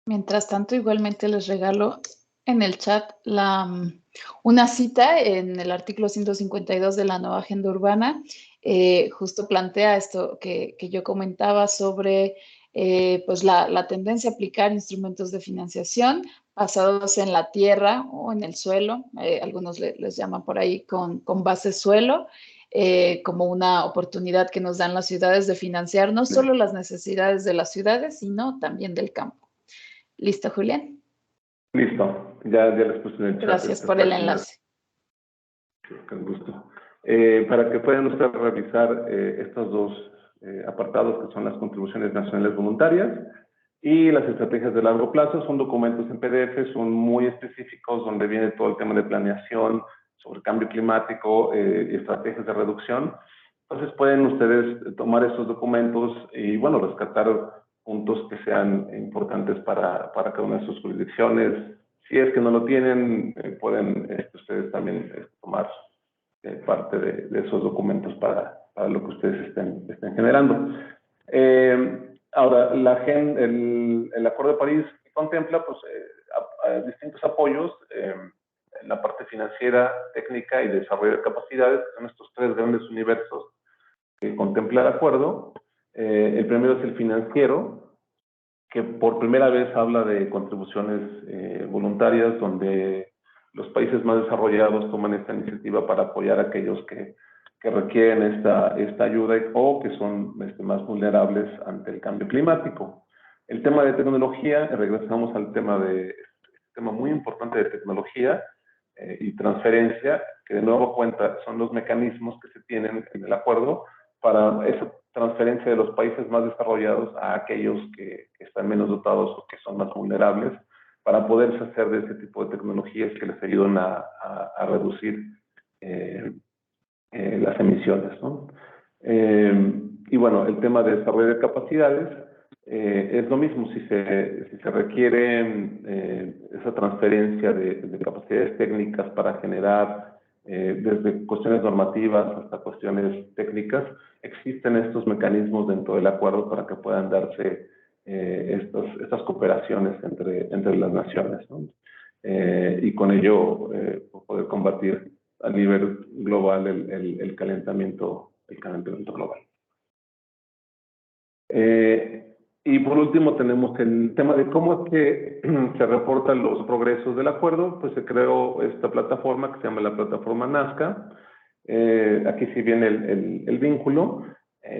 Mientras tanto, igualmente les regalo en el chat una cita en el artículo 152 de la nueva agenda urbana. Justo plantea esto que yo comentaba sobre pues la tendencia a aplicar instrumentos de financiación basados en la tierra o en el suelo. Algunos les llaman por ahí con base suelo. Como una oportunidad que nos dan las ciudades de financiar no solo las necesidades de las ciudades, sino también del campo. ¿Listo, Julián? Listo, ya les puse en el chat. Gracias por el enlace. Con gusto. Para que puedan ustedes revisar estos dos apartados, que son las contribuciones nacionales voluntarias y las estrategias de largo plazo. Son documentos en PDF, son muy específicos, donde viene todo el tema de planeación sobre cambio climático y estrategias de reducción. Entonces pueden ustedes tomar estos documentos y, bueno, rescatar puntos que sean importantes para cada una de sus jurisdicciones. Si es que no lo tienen, pueden ustedes también tomar parte de esos documentos para lo que ustedes estén generando. Ahora, el Acuerdo de París contempla pues, distintos apoyos en la parte financiera, técnica y de desarrollo de capacidades, que son estos tres grandes universos que contempla el acuerdo. El primero es el financiero, que por primera vez habla de contribuciones voluntarias, donde los países más desarrollados toman esta iniciativa para apoyar a aquellos que requieren esta ayuda o que son más vulnerables ante el cambio climático. El tema de tecnología, regresamos al tema muy importante de tecnología y transferencia, que de nuevo cuenta son los mecanismos que se tienen en el acuerdo para esa transferencia de los países más desarrollados a aquellos que están menos dotados o que son más vulnerables, para poderse hacer de ese tipo de tecnologías que les ayudan a reducir las emisiones, ¿no? Y bueno, el tema de desarrollo de capacidades es lo mismo. Si se requiere esa transferencia de capacidades técnicas para generar desde cuestiones normativas hasta cuestiones técnicas, existen estos mecanismos dentro del acuerdo para que puedan darse estas cooperaciones entre las naciones, ¿no? Y con ello poder combatir a nivel global el calentamiento global. Y por último tenemos el tema de cómo es que se reportan los progresos del acuerdo. Pues se creó esta plataforma que se llama la plataforma Nazca. Aquí sí viene el vínculo.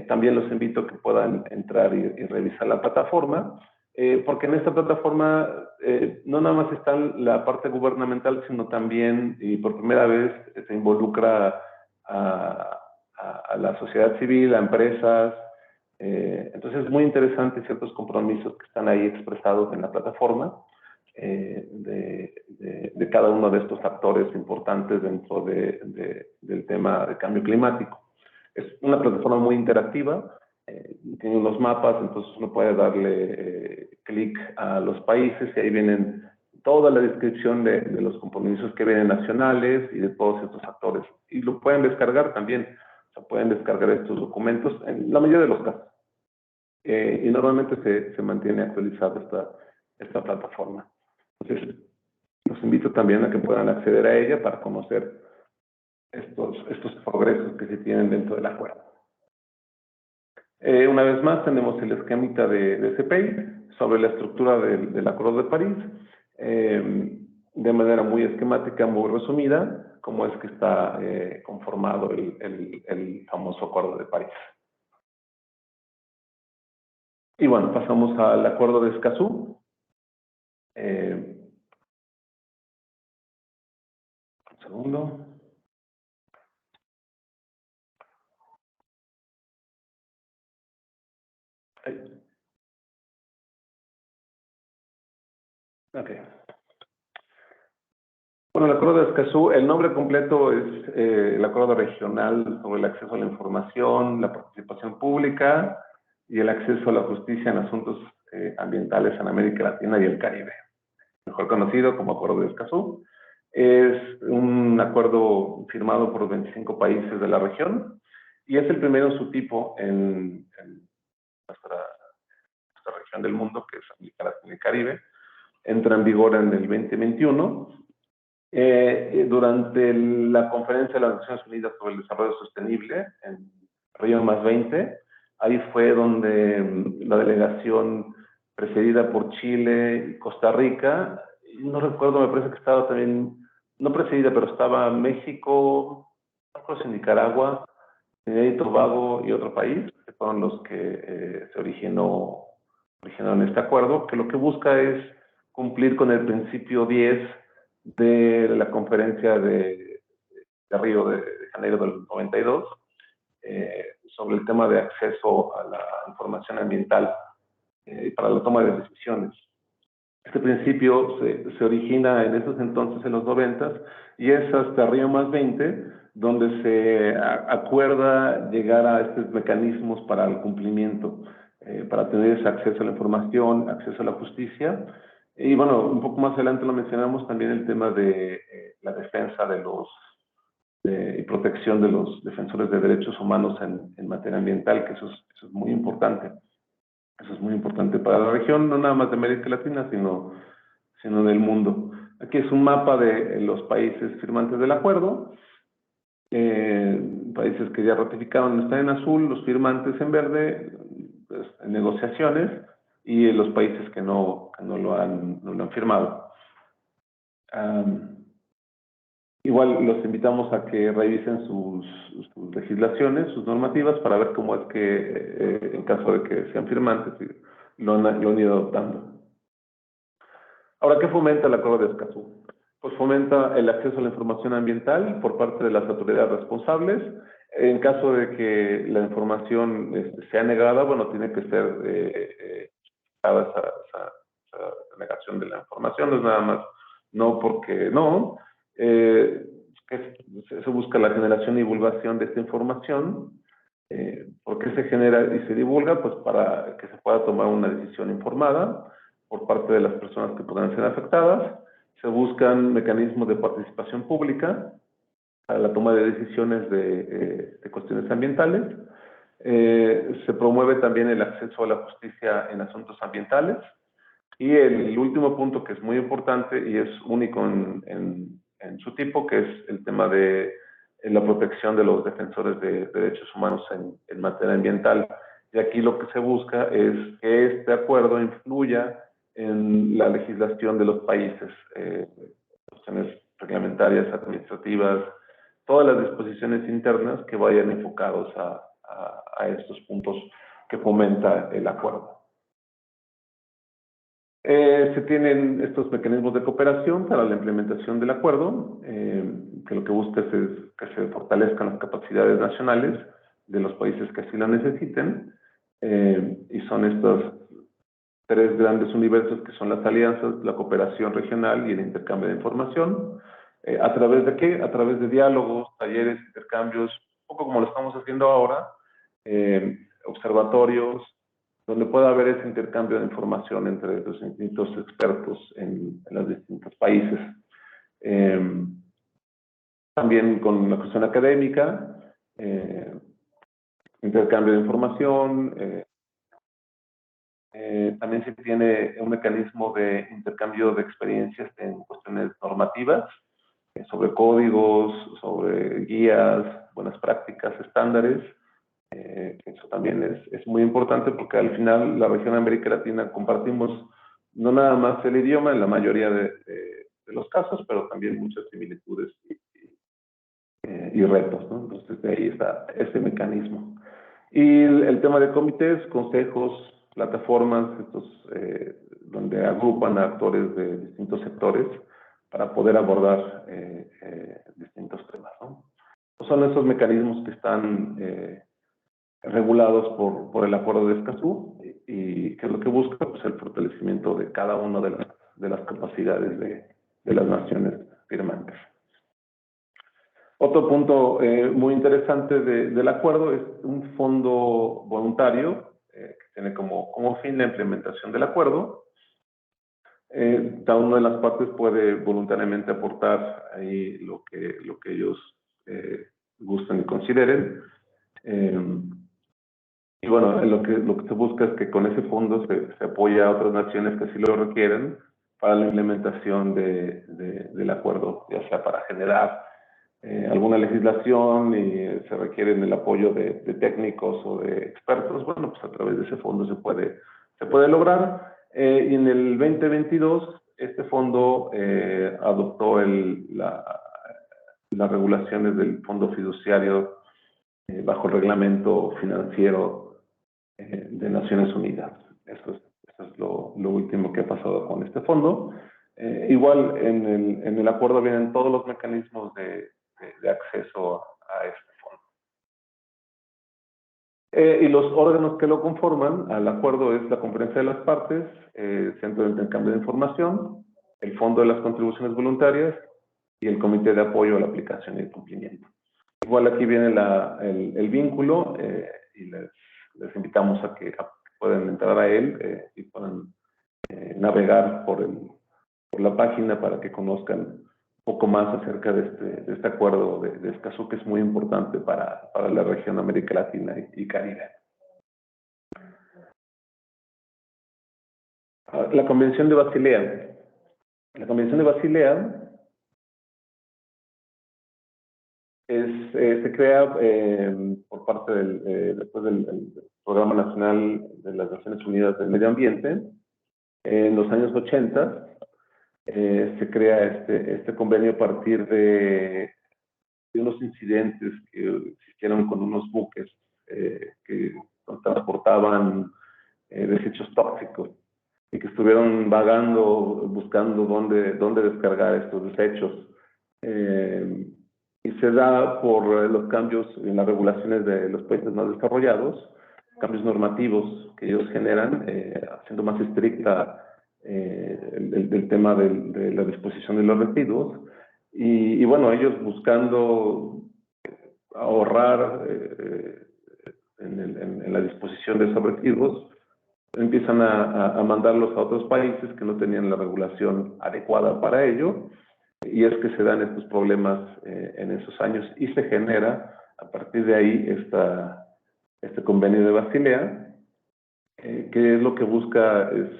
También los invito a que puedan entrar y revisar la plataforma, porque en esta plataforma no nada más está la parte gubernamental, sino también, y por primera vez, se involucra a la sociedad civil, a empresas. Entonces es muy interesante ciertos compromisos que están ahí expresados en la plataforma, de cada uno de estos actores importantes dentro del tema de cambio climático. Es una plataforma muy interactiva, tiene unos mapas, entonces uno puede darle clic a los países y ahí vienen toda la descripción de los compromisos que vienen nacionales y de todos estos actores. Y lo pueden descargar también, o sea, pueden descargar estos documentos en la mayoría de los casos. Y normalmente se mantiene actualizada esta plataforma. Entonces, los invito también a que puedan acceder a ella para conocer estos progresos que se tienen dentro del acuerdo. Una vez más, tenemos el esquemita de CPI sobre la estructura del Acuerdo de París, de manera muy esquemática, muy resumida, cómo es que está conformado el famoso Acuerdo de París. Y bueno, pasamos al Acuerdo de Escazú. Un segundo. Ok. Bueno, el Acuerdo de Escazú, el nombre completo es el Acuerdo Regional sobre el Acceso a la Información, la Participación Pública y el Acceso a la Justicia en Asuntos Ambientales en América Latina y el Caribe, mejor conocido como Acuerdo de Escazú. Es un acuerdo firmado por los 25 países de la región y es el primero en su tipo en nuestra región del mundo, que es América Latina y Caribe. Entra en vigor en el 2021. Durante la conferencia de las Naciones Unidas sobre el Desarrollo Sostenible, en Río +20, ahí fue donde la delegación precedida por Chile y Costa Rica, no recuerdo, me parece que estaba también, no precedida, pero estaba México, no creo si Nicaragua, Trinidad y Tobago y otro país, que fueron los que se originaron este acuerdo, que lo que busca es cumplir con el principio 10 de la conferencia de Río de Janeiro del 92, sobre el tema de acceso a la información ambiental para la toma de decisiones. Este principio se origina en esos entonces, en los 90, y es hasta Río +20, donde se acuerda llegar a estos mecanismos para el cumplimiento, para tener ese acceso a la información, acceso a la justicia. Y bueno, un poco más adelante lo mencionamos también el tema de la defensa y protección de los defensores de derechos humanos en materia ambiental, que eso es muy importante. Eso es muy importante para la región, no nada más de América Latina, sino del mundo. Aquí es un mapa de los países firmantes del acuerdo. Países que ya ratificaron están en azul, los firmantes en verde, pues, en negociaciones, y los países que no lo han firmado. Igual los invitamos a que revisen sus legislaciones, sus normativas, para ver cómo es que, en caso de que sean firmantes, lo han ido adoptando. Ahora, ¿qué fomenta el Acuerdo de Escazú? Pues fomenta el acceso a la información ambiental por parte de las autoridades responsables. En caso de que la información sea negada, bueno, tiene que ser esa negación de la información, no es nada más no porque no. Se busca la generación y divulgación de esta información. ¿Por qué se genera y se divulga? Pues para que se pueda tomar una decisión informada por parte de las personas que puedan ser afectadas. Se buscan mecanismos de participación pública para la toma de decisiones de cuestiones ambientales. Se promueve también el acceso a la justicia en asuntos ambientales. Y el último punto, que es muy importante y es único en su tipo, que es el tema de la protección de los defensores de derechos humanos en materia ambiental. Y aquí lo que se busca es que este acuerdo influya en la legislación de los países, cuestiones reglamentarias, administrativas, todas las disposiciones internas que vayan enfocados a estos puntos que fomenta el acuerdo. Se tienen estos mecanismos de cooperación para la implementación del acuerdo, que lo que busca es que se fortalezcan las capacidades nacionales de los países que así lo necesiten, y son estos tres grandes universos que son las alianzas, la cooperación regional y el intercambio de información. ¿A través de qué? A través de diálogos, talleres, intercambios, un poco como lo estamos haciendo ahora, observatorios, donde pueda haber ese intercambio de información entre los distintos expertos en los distintos países. También con la cuestión académica, intercambio de información, también se tiene un mecanismo de intercambio de experiencias en cuestiones normativas, sobre códigos, sobre guías, buenas prácticas, estándares. Eso también es muy importante porque al final la región de América Latina compartimos no nada más el idioma en la mayoría de los casos, pero también muchas similitudes y retos, ¿no? Entonces de ahí está ese mecanismo. Y el tema de comités, consejos, plataformas, donde agrupan a actores de distintos sectores para poder abordar distintos temas, ¿no? Son esos mecanismos que están regulados por el Acuerdo de Escazú y que es lo que busca, pues, el fortalecimiento de cada una de las capacidades de las naciones firmantes. Otro punto muy interesante del acuerdo es un fondo voluntario que tiene como fin la implementación del acuerdo. Cada una de las partes puede voluntariamente aportar ahí lo que ellos gusten y consideren. Y bueno, lo que se busca es que con ese fondo se apoye a otras naciones que así lo requieren para la implementación del acuerdo, ya sea para generar alguna legislación y se requiere el apoyo de técnicos o de expertos. Bueno, pues a través de ese fondo se puede lograr. Y en el 2022 este fondo adoptó las regulaciones del Fondo Fiduciario bajo el reglamento financiero de Naciones Unidas. Eso es lo último que ha pasado con este fondo. Igual en el acuerdo vienen todos los mecanismos de acceso a este fondo. Y los órganos que lo conforman al acuerdo es la Conferencia de las Partes, el Centro de Intercambio de Información, el Fondo de las Contribuciones Voluntarias y el Comité de Apoyo a la Aplicación y el Cumplimiento. Igual aquí viene el vínculo y les invitamos a que puedan entrar a él y puedan navegar por la página para que conozcan un poco más acerca de este acuerdo de Escazú, que es muy importante para la región de América Latina y Caribe. La Convención de Basilea. La Convención de Basilea se crea por parte después del Programa Nacional de las Naciones Unidas del Medio Ambiente. En los años 80 se crea este convenio a partir de unos incidentes que existieron con unos buques que transportaban desechos tóxicos y que estuvieron vagando, buscando dónde descargar estos desechos. Y se da por los cambios en las regulaciones de los países más desarrollados, cambios normativos que ellos generan, haciendo más estricta el tema de la disposición de los residuos. Y bueno, ellos buscando ahorrar en la disposición de esos residuos, empiezan a mandarlos a otros países que no tenían la regulación adecuada para ello, y es que se dan estos problemas en esos años y se genera a partir de ahí este convenio de Basilea, que es lo que busca es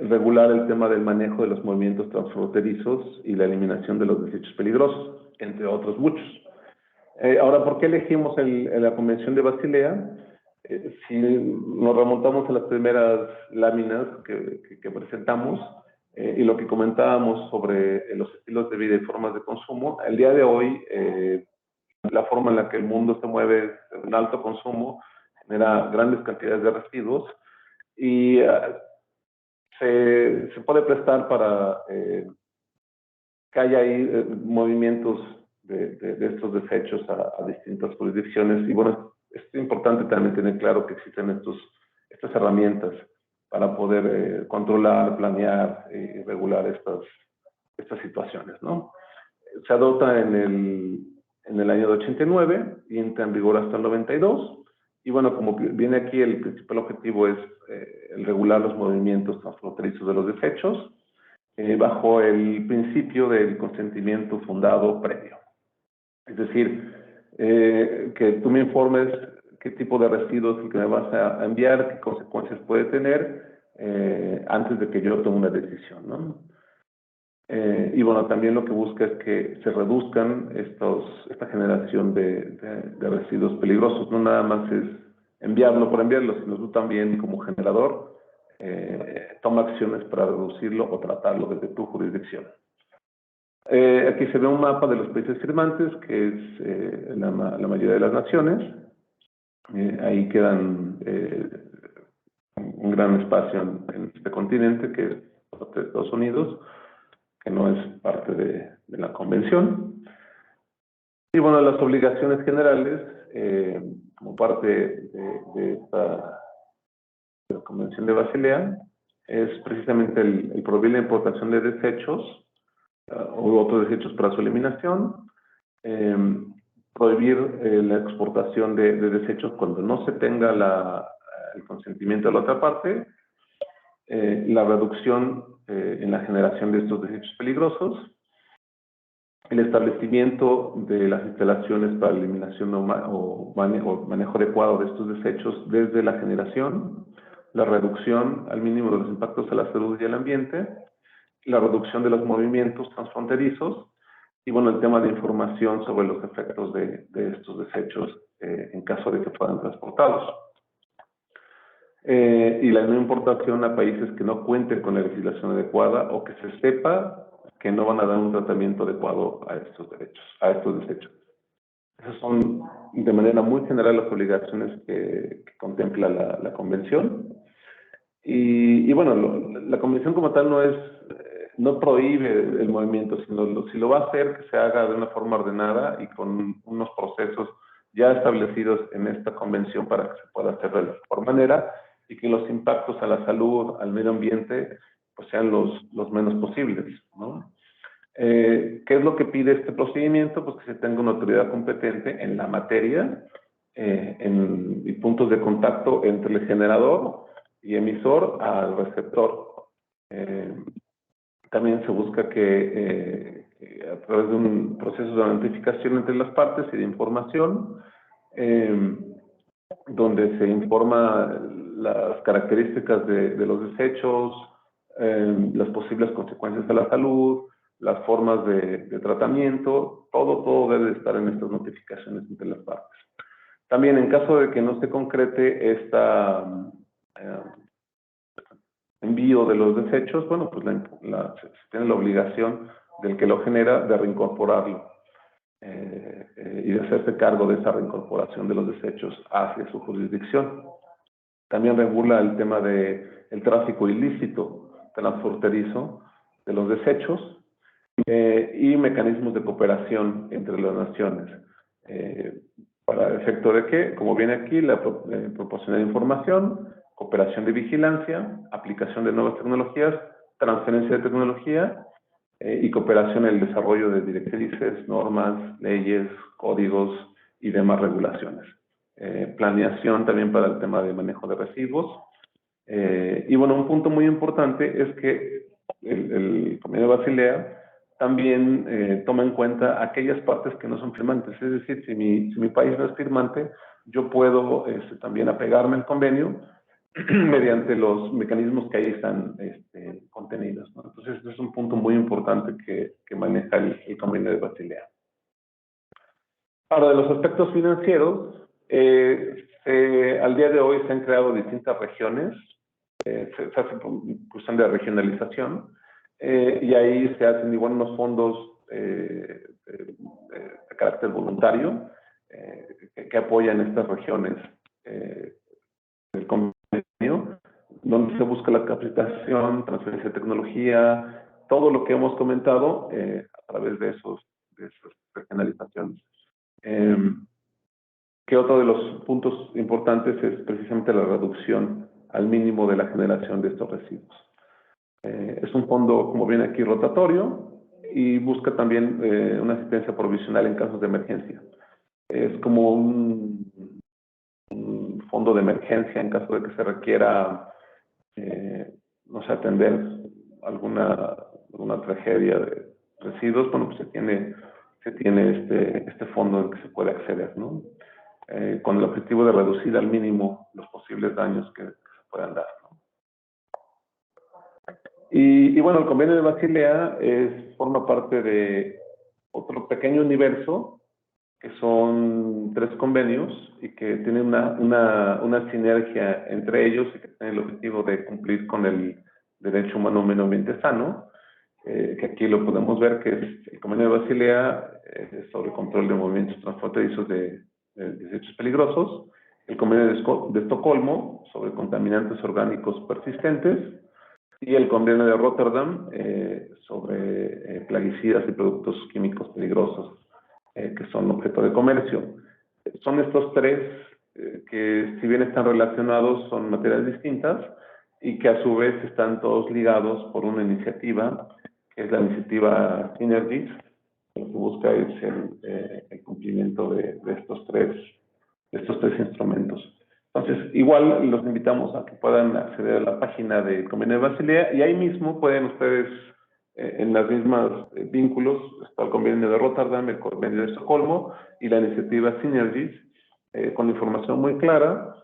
regular el tema del manejo de los movimientos transfronterizos y la eliminación de los desechos peligrosos, entre otros muchos. Ahora, ¿por qué elegimos la Convención de Basilea? Si nos remontamos a las primeras láminas que presentamos y lo que comentábamos sobre los estilos de vida y formas de consumo, el día de hoy la forma en la que el mundo se mueve en alto consumo genera grandes cantidades de residuos y se puede prestar para que haya ahí movimientos de estos desechos a distintas jurisdicciones. Y bueno, es importante también tener claro que existen estos estas herramientas para poder controlar, planear y regular estas situaciones, ¿no? Se adopta en el año de 89 y entra en vigor hasta el 92. Y bueno, como viene aquí, el principal objetivo es el regular los movimientos transfronterizos de los desechos bajo el principio del consentimiento fundado previo. Es decir, que tú me informes qué tipo de residuos es el que me vas a enviar, qué consecuencias puede tener antes de que yo tome una decisión, ¿no? Y bueno, también lo que busca es que se reduzcan esta generación de residuos peligrosos. No nada más es enviarlo por enviarlo, sino tú también como generador toma acciones para reducirlo o tratarlo desde tu jurisdicción. Aquí se ve un mapa de los países firmantes, que es la mayoría de las naciones. Ahí quedan un gran espacio en este continente, que es Estados Unidos, que no es parte de la convención. Y bueno, las obligaciones generales, como parte de la Convención de Basilea, es precisamente el prohibir la importación de desechos u otros desechos para su eliminación, prohibir la exportación de desechos cuando no se tenga el consentimiento de la otra parte, la reducción en la generación de estos desechos peligrosos, el establecimiento de las instalaciones para eliminación o manejo adecuado de estos desechos desde la generación, la reducción al mínimo de los impactos a la salud y al ambiente, la reducción de los movimientos transfronterizos y bueno, el tema de información sobre los efectos de estos desechos en caso de que fueran transportados. Y la no importación a países que no cuenten con la legislación adecuada o que se sepa que no van a dar un tratamiento adecuado a estos desechos. Esas son, de manera muy general, las obligaciones que contempla la Convención. Y bueno, la Convención como tal no prohíbe el movimiento, sino si lo va a hacer, que se haga de una forma ordenada y con unos procesos ya establecidos en esta Convención para que se pueda hacer de la mejor manera y que los impactos a la salud, al medio ambiente, pues sean los menos posibles, ¿no? ¿Qué es lo que pide este procedimiento? Pues que se tenga una autoridad competente en la materia y puntos de contacto entre el generador y emisor al receptor. También se busca que a través de un proceso de notificación entre las partes y de información, donde se informa las características de los desechos, las posibles consecuencias a la salud, las formas de tratamiento, todo debe estar en estas notificaciones entre las partes. También en caso de que no se concrete este envío de los desechos, bueno, pues se tiene la obligación del que lo genera de reincorporarlo y de hacerse cargo de esa reincorporación de los desechos hacia su jurisdicción. También regula el tema del tráfico ilícito transfronterizo de los desechos y mecanismos de cooperación entre las naciones. ¿Para efecto de qué? Como viene aquí, proporcionar información, cooperación de vigilancia, aplicación de nuevas tecnologías, transferencia de tecnología y cooperación en el desarrollo de directrices, normas, leyes, códigos y demás regulaciones. Planeación también para el tema de manejo de residuos. Y bueno, un punto muy importante es que el Convenio de Basilea también toma en cuenta aquellas partes que no son firmantes. Es decir, si mi país no es firmante, yo puedo también apegarme al convenio mediante los mecanismos que ahí están contenidos, ¿no? Entonces, este es un punto muy importante que maneja el Convenio de Basilea. Ahora, de los aspectos financieros, al día de hoy se han creado distintas regiones, se hace cuestión de regionalización, y ahí se hacen igual unos fondos de carácter voluntario que apoyan estas regiones del convenio, donde se busca la capacitación, transferencia de tecnología, todo lo que hemos comentado a través de esas regionalizaciones. Que otro de los puntos importantes es precisamente la reducción al mínimo de la generación de estos residuos. Es un fondo, como viene aquí, rotatorio y busca también una asistencia provisional en casos de emergencia. Es como un fondo de emergencia en caso de que se requiera, no sé, atender alguna tragedia de residuos. Bueno, pues se tiene este fondo en el que se puede acceder, ¿no? Con el objetivo de reducir al mínimo los posibles daños que se puedan dar, ¿no? Y bueno, el convenio de Basilea forma parte de otro pequeño universo, que son 3 convenios y que tienen una sinergia entre ellos y que tienen el objetivo de cumplir con el derecho humano a un medio ambiente sano, que aquí lo podemos ver, que es el convenio de Basilea sobre control de movimientos transfronterizos de desechos peligrosos, el convenio de Estocolmo sobre contaminantes orgánicos persistentes, y el convenio de Rotterdam sobre plaguicidas y productos químicos peligrosos que son objeto de comercio. Son estos 3 que, si bien están relacionados, son materias distintas y que a su vez están todos ligados por una iniciativa, que es la iniciativa Synergies. Lo que busca es el cumplimiento de estos tres instrumentos. Entonces, igual los invitamos a que puedan acceder a la página del Convenio de Basilea y ahí mismo pueden ustedes, en las mismas vínculos, está el Convenio de Rotterdam, el Convenio de Estocolmo y la iniciativa Synergies, con información muy clara,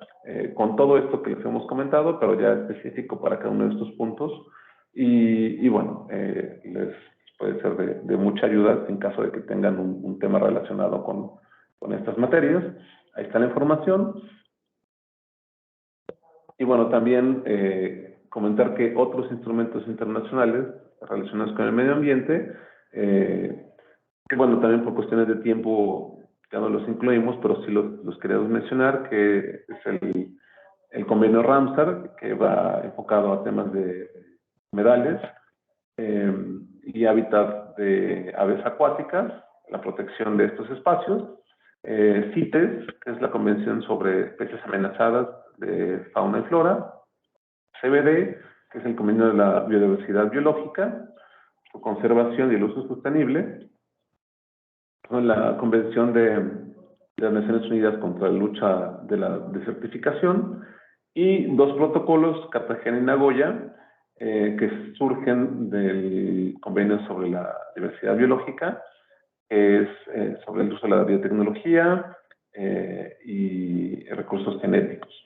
con todo esto que les hemos comentado, pero ya específico para cada uno de estos puntos. Y bueno, les puede ser de mucha ayuda en caso de que tengan un tema relacionado con estas materias. Ahí está la información. Y bueno, también comentar que otros instrumentos internacionales relacionados con el medio ambiente, que bueno, también por cuestiones de tiempo ya no los incluimos, pero sí los queríamos mencionar, que es el convenio Ramsar, que va enfocado a temas de humedales y hábitat de aves acuáticas, la protección de estos espacios, CITES, que es la Convención sobre Especies Amenazadas de Fauna y Flora, CBD, que es el Convenio de la Biodiversidad Biológica, su conservación y el uso sostenible, la Convención de las Naciones Unidas contra la lucha de la desertificación y 2 protocolos, Cartagena y Nagoya, que surgen del Convenio sobre la Diversidad Biológica, que es sobre el uso de la biotecnología y recursos genéticos.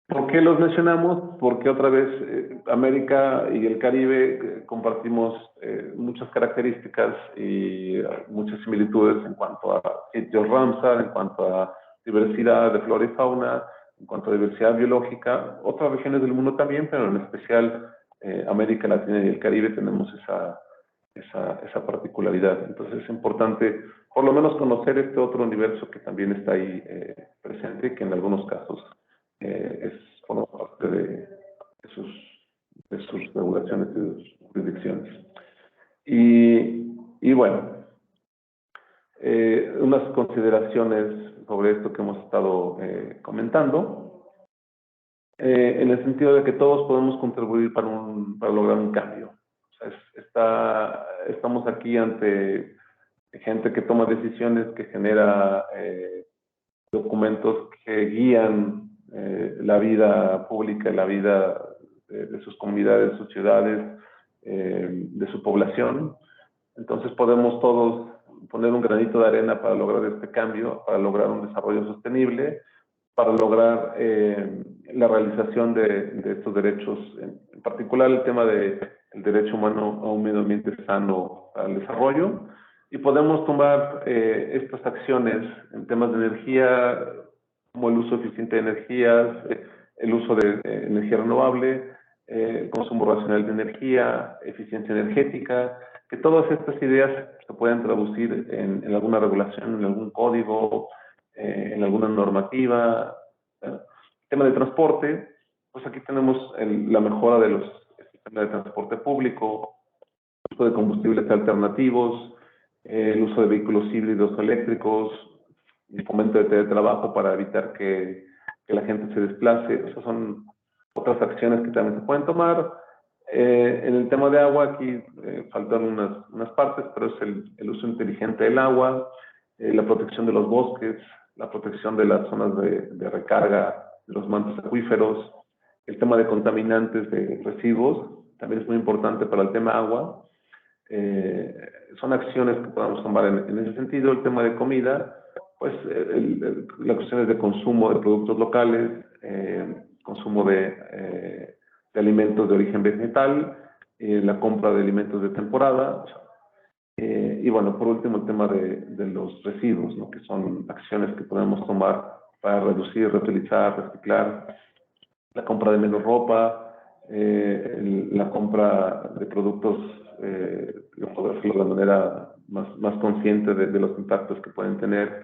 ¿Por qué los mencionamos? Porque otra vez América y el Caribe compartimos muchas características y muchas similitudes en cuanto a sitios Ramsar, en cuanto a diversidad de flora y fauna, en cuanto a diversidad biológica. Otras regiones del mundo también, pero en especial América Latina y el Caribe tenemos esa particularidad. Entonces es importante por lo menos conocer este otro universo que también está ahí presente, que en algunos casos forma parte de sus regulaciones y de sus jurisdicciones. Y bueno, unas consideraciones sobre esto que hemos estado comentando, en el sentido de que todos podemos contribuir para lograr un cambio. O sea, estamos aquí ante gente que toma decisiones, que genera documentos que guían la vida pública, la vida de sus comunidades, de sus ciudades, de su población. Entonces podemos todos poner un granito de arena para lograr este cambio, para lograr un desarrollo sostenible, para lograr la realización de estos derechos, en particular el tema del derecho humano a un medio ambiente sano para el desarrollo. Y podemos tomar estas acciones en temas de energía, como el uso eficiente de energías, el uso de energía renovable, consumo racional de energía, eficiencia energética, que todas estas ideas se pueden traducir en alguna regulación, en algún código, en alguna normativa. El tema de transporte, pues aquí tenemos la mejora de los sistemas de transporte público, el uso de combustibles alternativos, el uso de vehículos híbridos o eléctricos, el fomento de teletrabajo para evitar que que la gente se desplace. Esas son otras acciones que también se pueden tomar. En el tema de agua, aquí faltan unas partes, pero es el uso inteligente del agua, la protección de los bosques, la protección de las zonas de recarga de los mantos acuíferos, el tema de contaminantes de residuos, también es muy importante para el tema agua. Son acciones que podemos tomar en ese sentido. El tema de comida, pues las cuestiones de consumo de productos locales, consumo de alimentos de origen vegetal, la compra de alimentos de temporada, y bueno, por último el tema de los residuos, ¿no? Que son acciones que podemos tomar para reducir, reutilizar, reciclar, la compra de menos ropa, la compra de productos, poder hacerlo de manera más consciente de los impactos que pueden tener.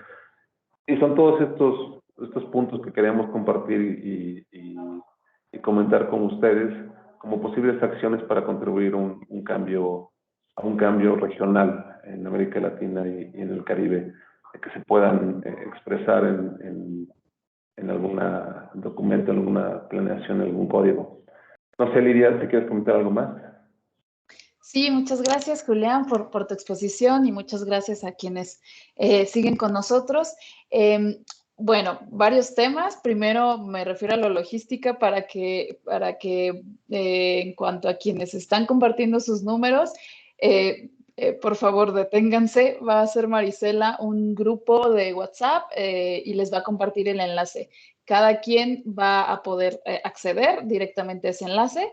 Y son todos estos puntos que queremos compartir y comentar con ustedes como posibles acciones para contribuir a un cambio regional en América Latina y en el Caribe, que se puedan expresar en algún documento, en alguna planeación, en algún código. No sé, Lidia, si quieres comentar algo más. Sí, muchas gracias, Julián, por tu exposición y muchas gracias a quienes siguen con nosotros. Bueno, varios temas. Primero me refiero a la logística para que en cuanto a quienes están compartiendo sus números, por favor, deténganse. Va a hacer Marisela un grupo de WhatsApp y les va a compartir el enlace. Cada quien va a poder acceder directamente a ese enlace.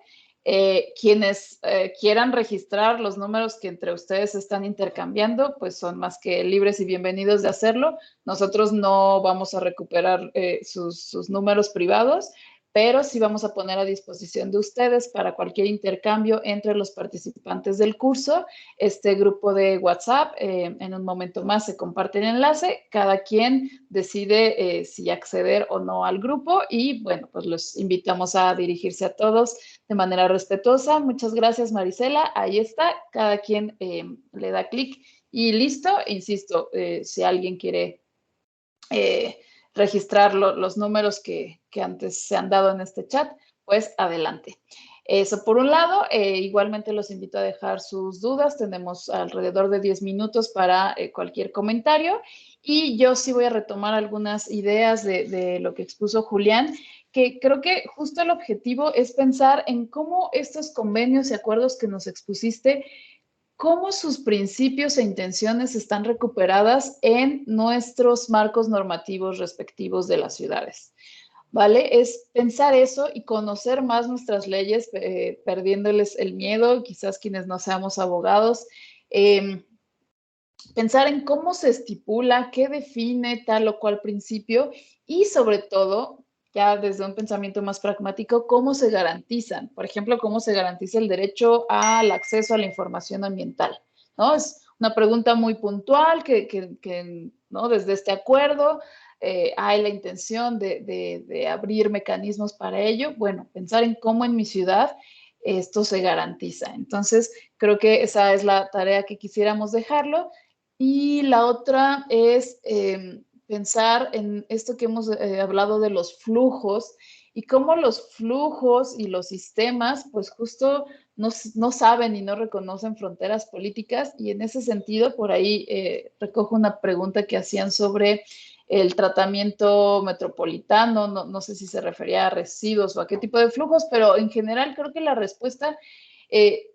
Quienes quieran registrar los números que entre ustedes están intercambiando, pues son más que libres y bienvenidos de hacerlo. Nosotros no vamos a recuperar sus números privados, pero sí vamos a poner a disposición de ustedes para cualquier intercambio entre los participantes del curso. Este grupo de WhatsApp, en un momento más se comparte el enlace, cada quien decide si acceder o no al grupo y bueno, pues los invitamos a dirigirse a todos de manera respetuosa. Muchas gracias, Marisela. Ahí está, cada quien le da clic y listo. Insisto, si alguien quiere registrar los números que antes se han dado en este chat, pues adelante. Eso por un lado. Igualmente los invito a dejar sus dudas. Tenemos alrededor de 10 minutos para cualquier comentario. Y yo sí voy a retomar algunas ideas de lo que expuso Julián, que creo que justo el objetivo es pensar en cómo estos convenios y acuerdos que nos expusiste, cómo sus principios e intenciones están recuperadas en nuestros marcos normativos respectivos de las ciudades, ¿vale? Es pensar eso y conocer más nuestras leyes, perdiéndoles el miedo, quizás quienes no seamos abogados, pensar en cómo se estipula, qué define tal o cual principio y sobre todo, ya desde un pensamiento más pragmático, cómo se garantizan. Por ejemplo, cómo se garantiza el derecho al acceso a la información ambiental, ¿no? Es una pregunta muy puntual que ¿no? Desde este acuerdo hay la intención de abrir mecanismos para ello. Bueno, pensar en cómo en mi ciudad esto se garantiza. Entonces, creo que esa es la tarea que quisiéramos dejarlo. Y la otra es pensar en esto que hemos hablado de los flujos y cómo los flujos y los sistemas, pues justo no saben y no reconocen fronteras políticas. Y en ese sentido, por ahí recojo una pregunta que hacían sobre el tratamiento metropolitano. No sé si se refería a residuos o a qué tipo de flujos, pero en general creo que la respuesta,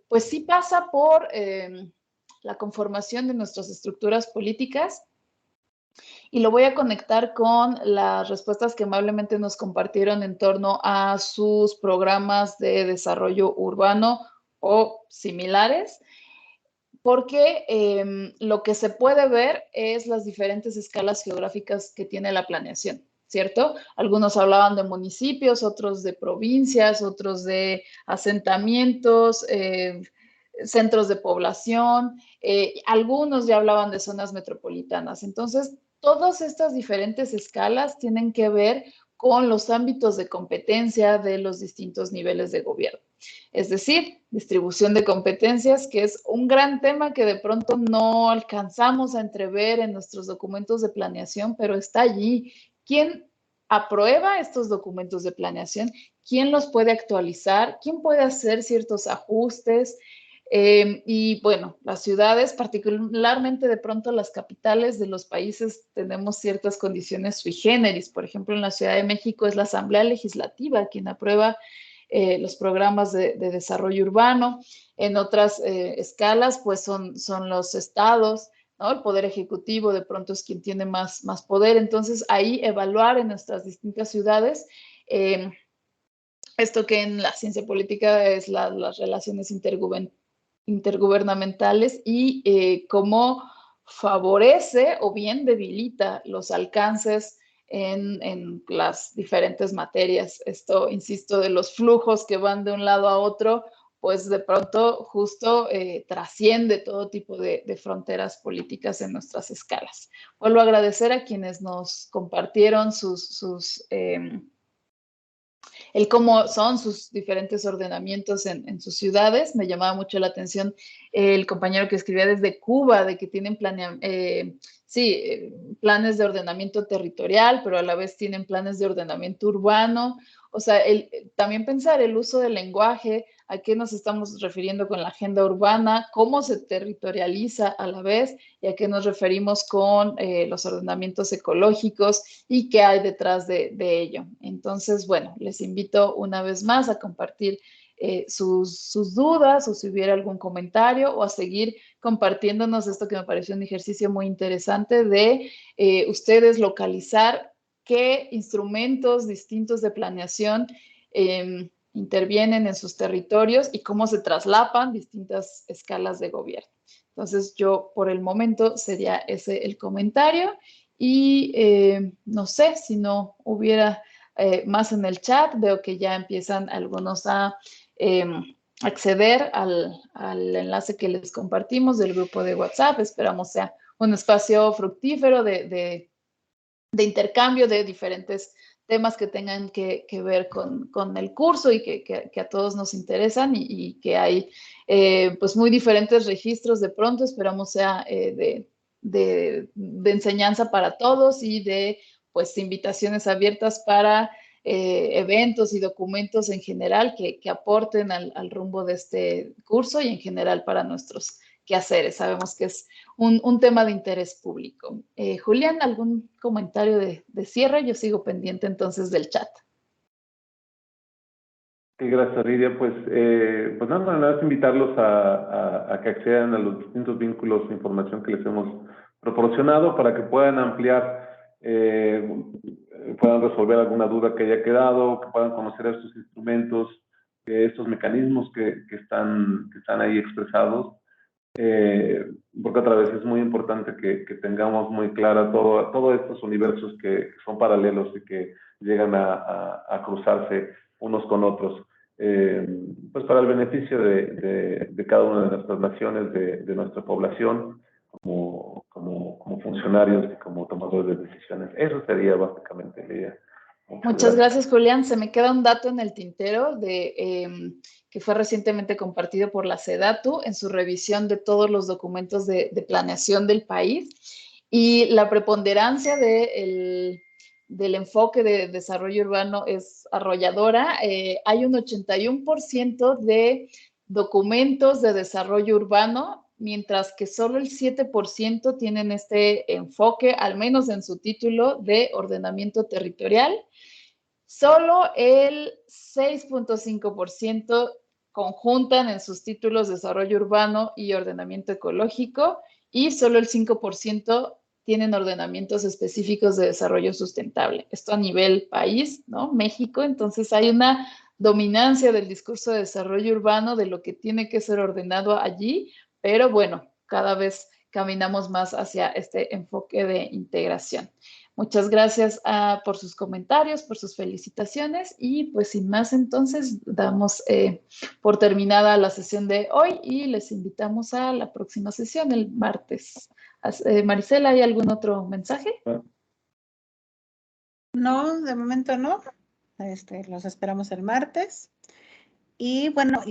pues sí pasa por la conformación de nuestras estructuras políticas. Y lo voy a conectar con las respuestas que amablemente nos compartieron en torno a sus programas de desarrollo urbano o similares, porque lo que se puede ver es las diferentes escalas geográficas que tiene la planeación, ¿cierto? Algunos hablaban de municipios, otros de provincias, otros de asentamientos, centros de población, algunos ya hablaban de zonas metropolitanas. Entonces, todas estas diferentes escalas tienen que ver con los ámbitos de competencia de los distintos niveles de gobierno. Es decir, distribución de competencias, que es un gran tema que de pronto no alcanzamos a entrever en nuestros documentos de planeación, pero está allí. ¿Quién aprueba estos documentos de planeación, quién los puede actualizar, quién puede hacer ciertos ajustes. Y bueno, las ciudades, particularmente de pronto las capitales de los países, tenemos ciertas condiciones sui generis. Por ejemplo, en la Ciudad de México es la Asamblea Legislativa quien aprueba los programas de desarrollo urbano. En otras escalas, pues son los estados, ¿no? El Poder Ejecutivo de pronto es quien tiene más poder. Entonces, ahí evaluar en nuestras distintas ciudades esto que en la ciencia política es las relaciones intergubernamentales y cómo favorece o bien debilita los alcances en las diferentes materias. Esto, insisto, de los flujos que van de un lado a otro, pues de pronto justo trasciende todo tipo de fronteras políticas en nuestras escalas. Vuelvo a agradecer a quienes nos compartieron el cómo son sus diferentes ordenamientos en sus ciudades. Me llamaba mucho la atención el compañero que escribía desde Cuba, de que tienen planes de ordenamiento territorial, pero a la vez tienen planes de ordenamiento urbano. O sea, también pensar el uso del lenguaje, a qué nos estamos refiriendo con la agenda urbana, cómo se territorializa a la vez y a qué nos referimos con los ordenamientos ecológicos y qué hay detrás de ello. Entonces, bueno, les invito una vez más a compartir sus dudas o si hubiera algún comentario o a seguir compartiéndonos esto que me pareció un ejercicio muy interesante de ustedes localizar qué instrumentos distintos de planeación intervienen en sus territorios y cómo se traslapan distintas escalas de gobierno. Entonces, yo por el momento sería ese el comentario y no sé si no hubiera más en el chat. Veo que ya empiezan algunos a acceder al enlace que les compartimos del grupo de WhatsApp. Esperamos sea un espacio fructífero de intercambio de diferentes temas que tengan que ver con el curso y que a todos nos interesan y que hay pues muy diferentes registros de pronto. Esperamos sea de enseñanza para todos y de pues invitaciones abiertas para eventos y documentos en general que aporten al rumbo de este curso y en general para nuestros quehaceres. Sabemos que es un tema de interés público. Julián, ¿algún comentario de cierre? Yo sigo pendiente entonces del chat. Sí, gracias, Lidia. Pues nada más invitarlos a que accedan a los distintos vínculos de información que les hemos proporcionado para que puedan ampliar, puedan resolver alguna duda que haya quedado, que puedan conocer estos instrumentos, estos mecanismos que están ahí expresados. Porque otra vez es muy importante que tengamos muy clara todos estos universos que son paralelos y que llegan a cruzarse unos con otros, pues para el beneficio de cada una de nuestras naciones, de nuestra población, como funcionarios y como tomadores de decisiones. Eso sería básicamente la idea. Muchas gracias, Julián. Se me queda un dato en el tintero que fue recientemente compartido por la SEDATU en su revisión de todos los documentos de planeación del país y la preponderancia del enfoque de desarrollo urbano es arrolladora. Hay un 81% de documentos de desarrollo urbano, mientras que solo el 7% tienen este enfoque, al menos en su título, de ordenamiento territorial. Solo el 6.5% conjuntan en sus títulos desarrollo urbano y ordenamiento ecológico y solo el 5% tienen ordenamientos específicos de desarrollo sustentable. Esto a nivel país, ¿no? México, entonces hay una dominancia del discurso de desarrollo urbano de lo que tiene que ser ordenado allí, pero bueno, cada vez caminamos más hacia este enfoque de integración. Muchas gracias por sus comentarios, por sus felicitaciones y pues sin más entonces damos por terminada la sesión de hoy y les invitamos a la próxima sesión el martes. Marisela, ¿hay algún otro mensaje? No, de momento no. Los esperamos el martes. Y bueno,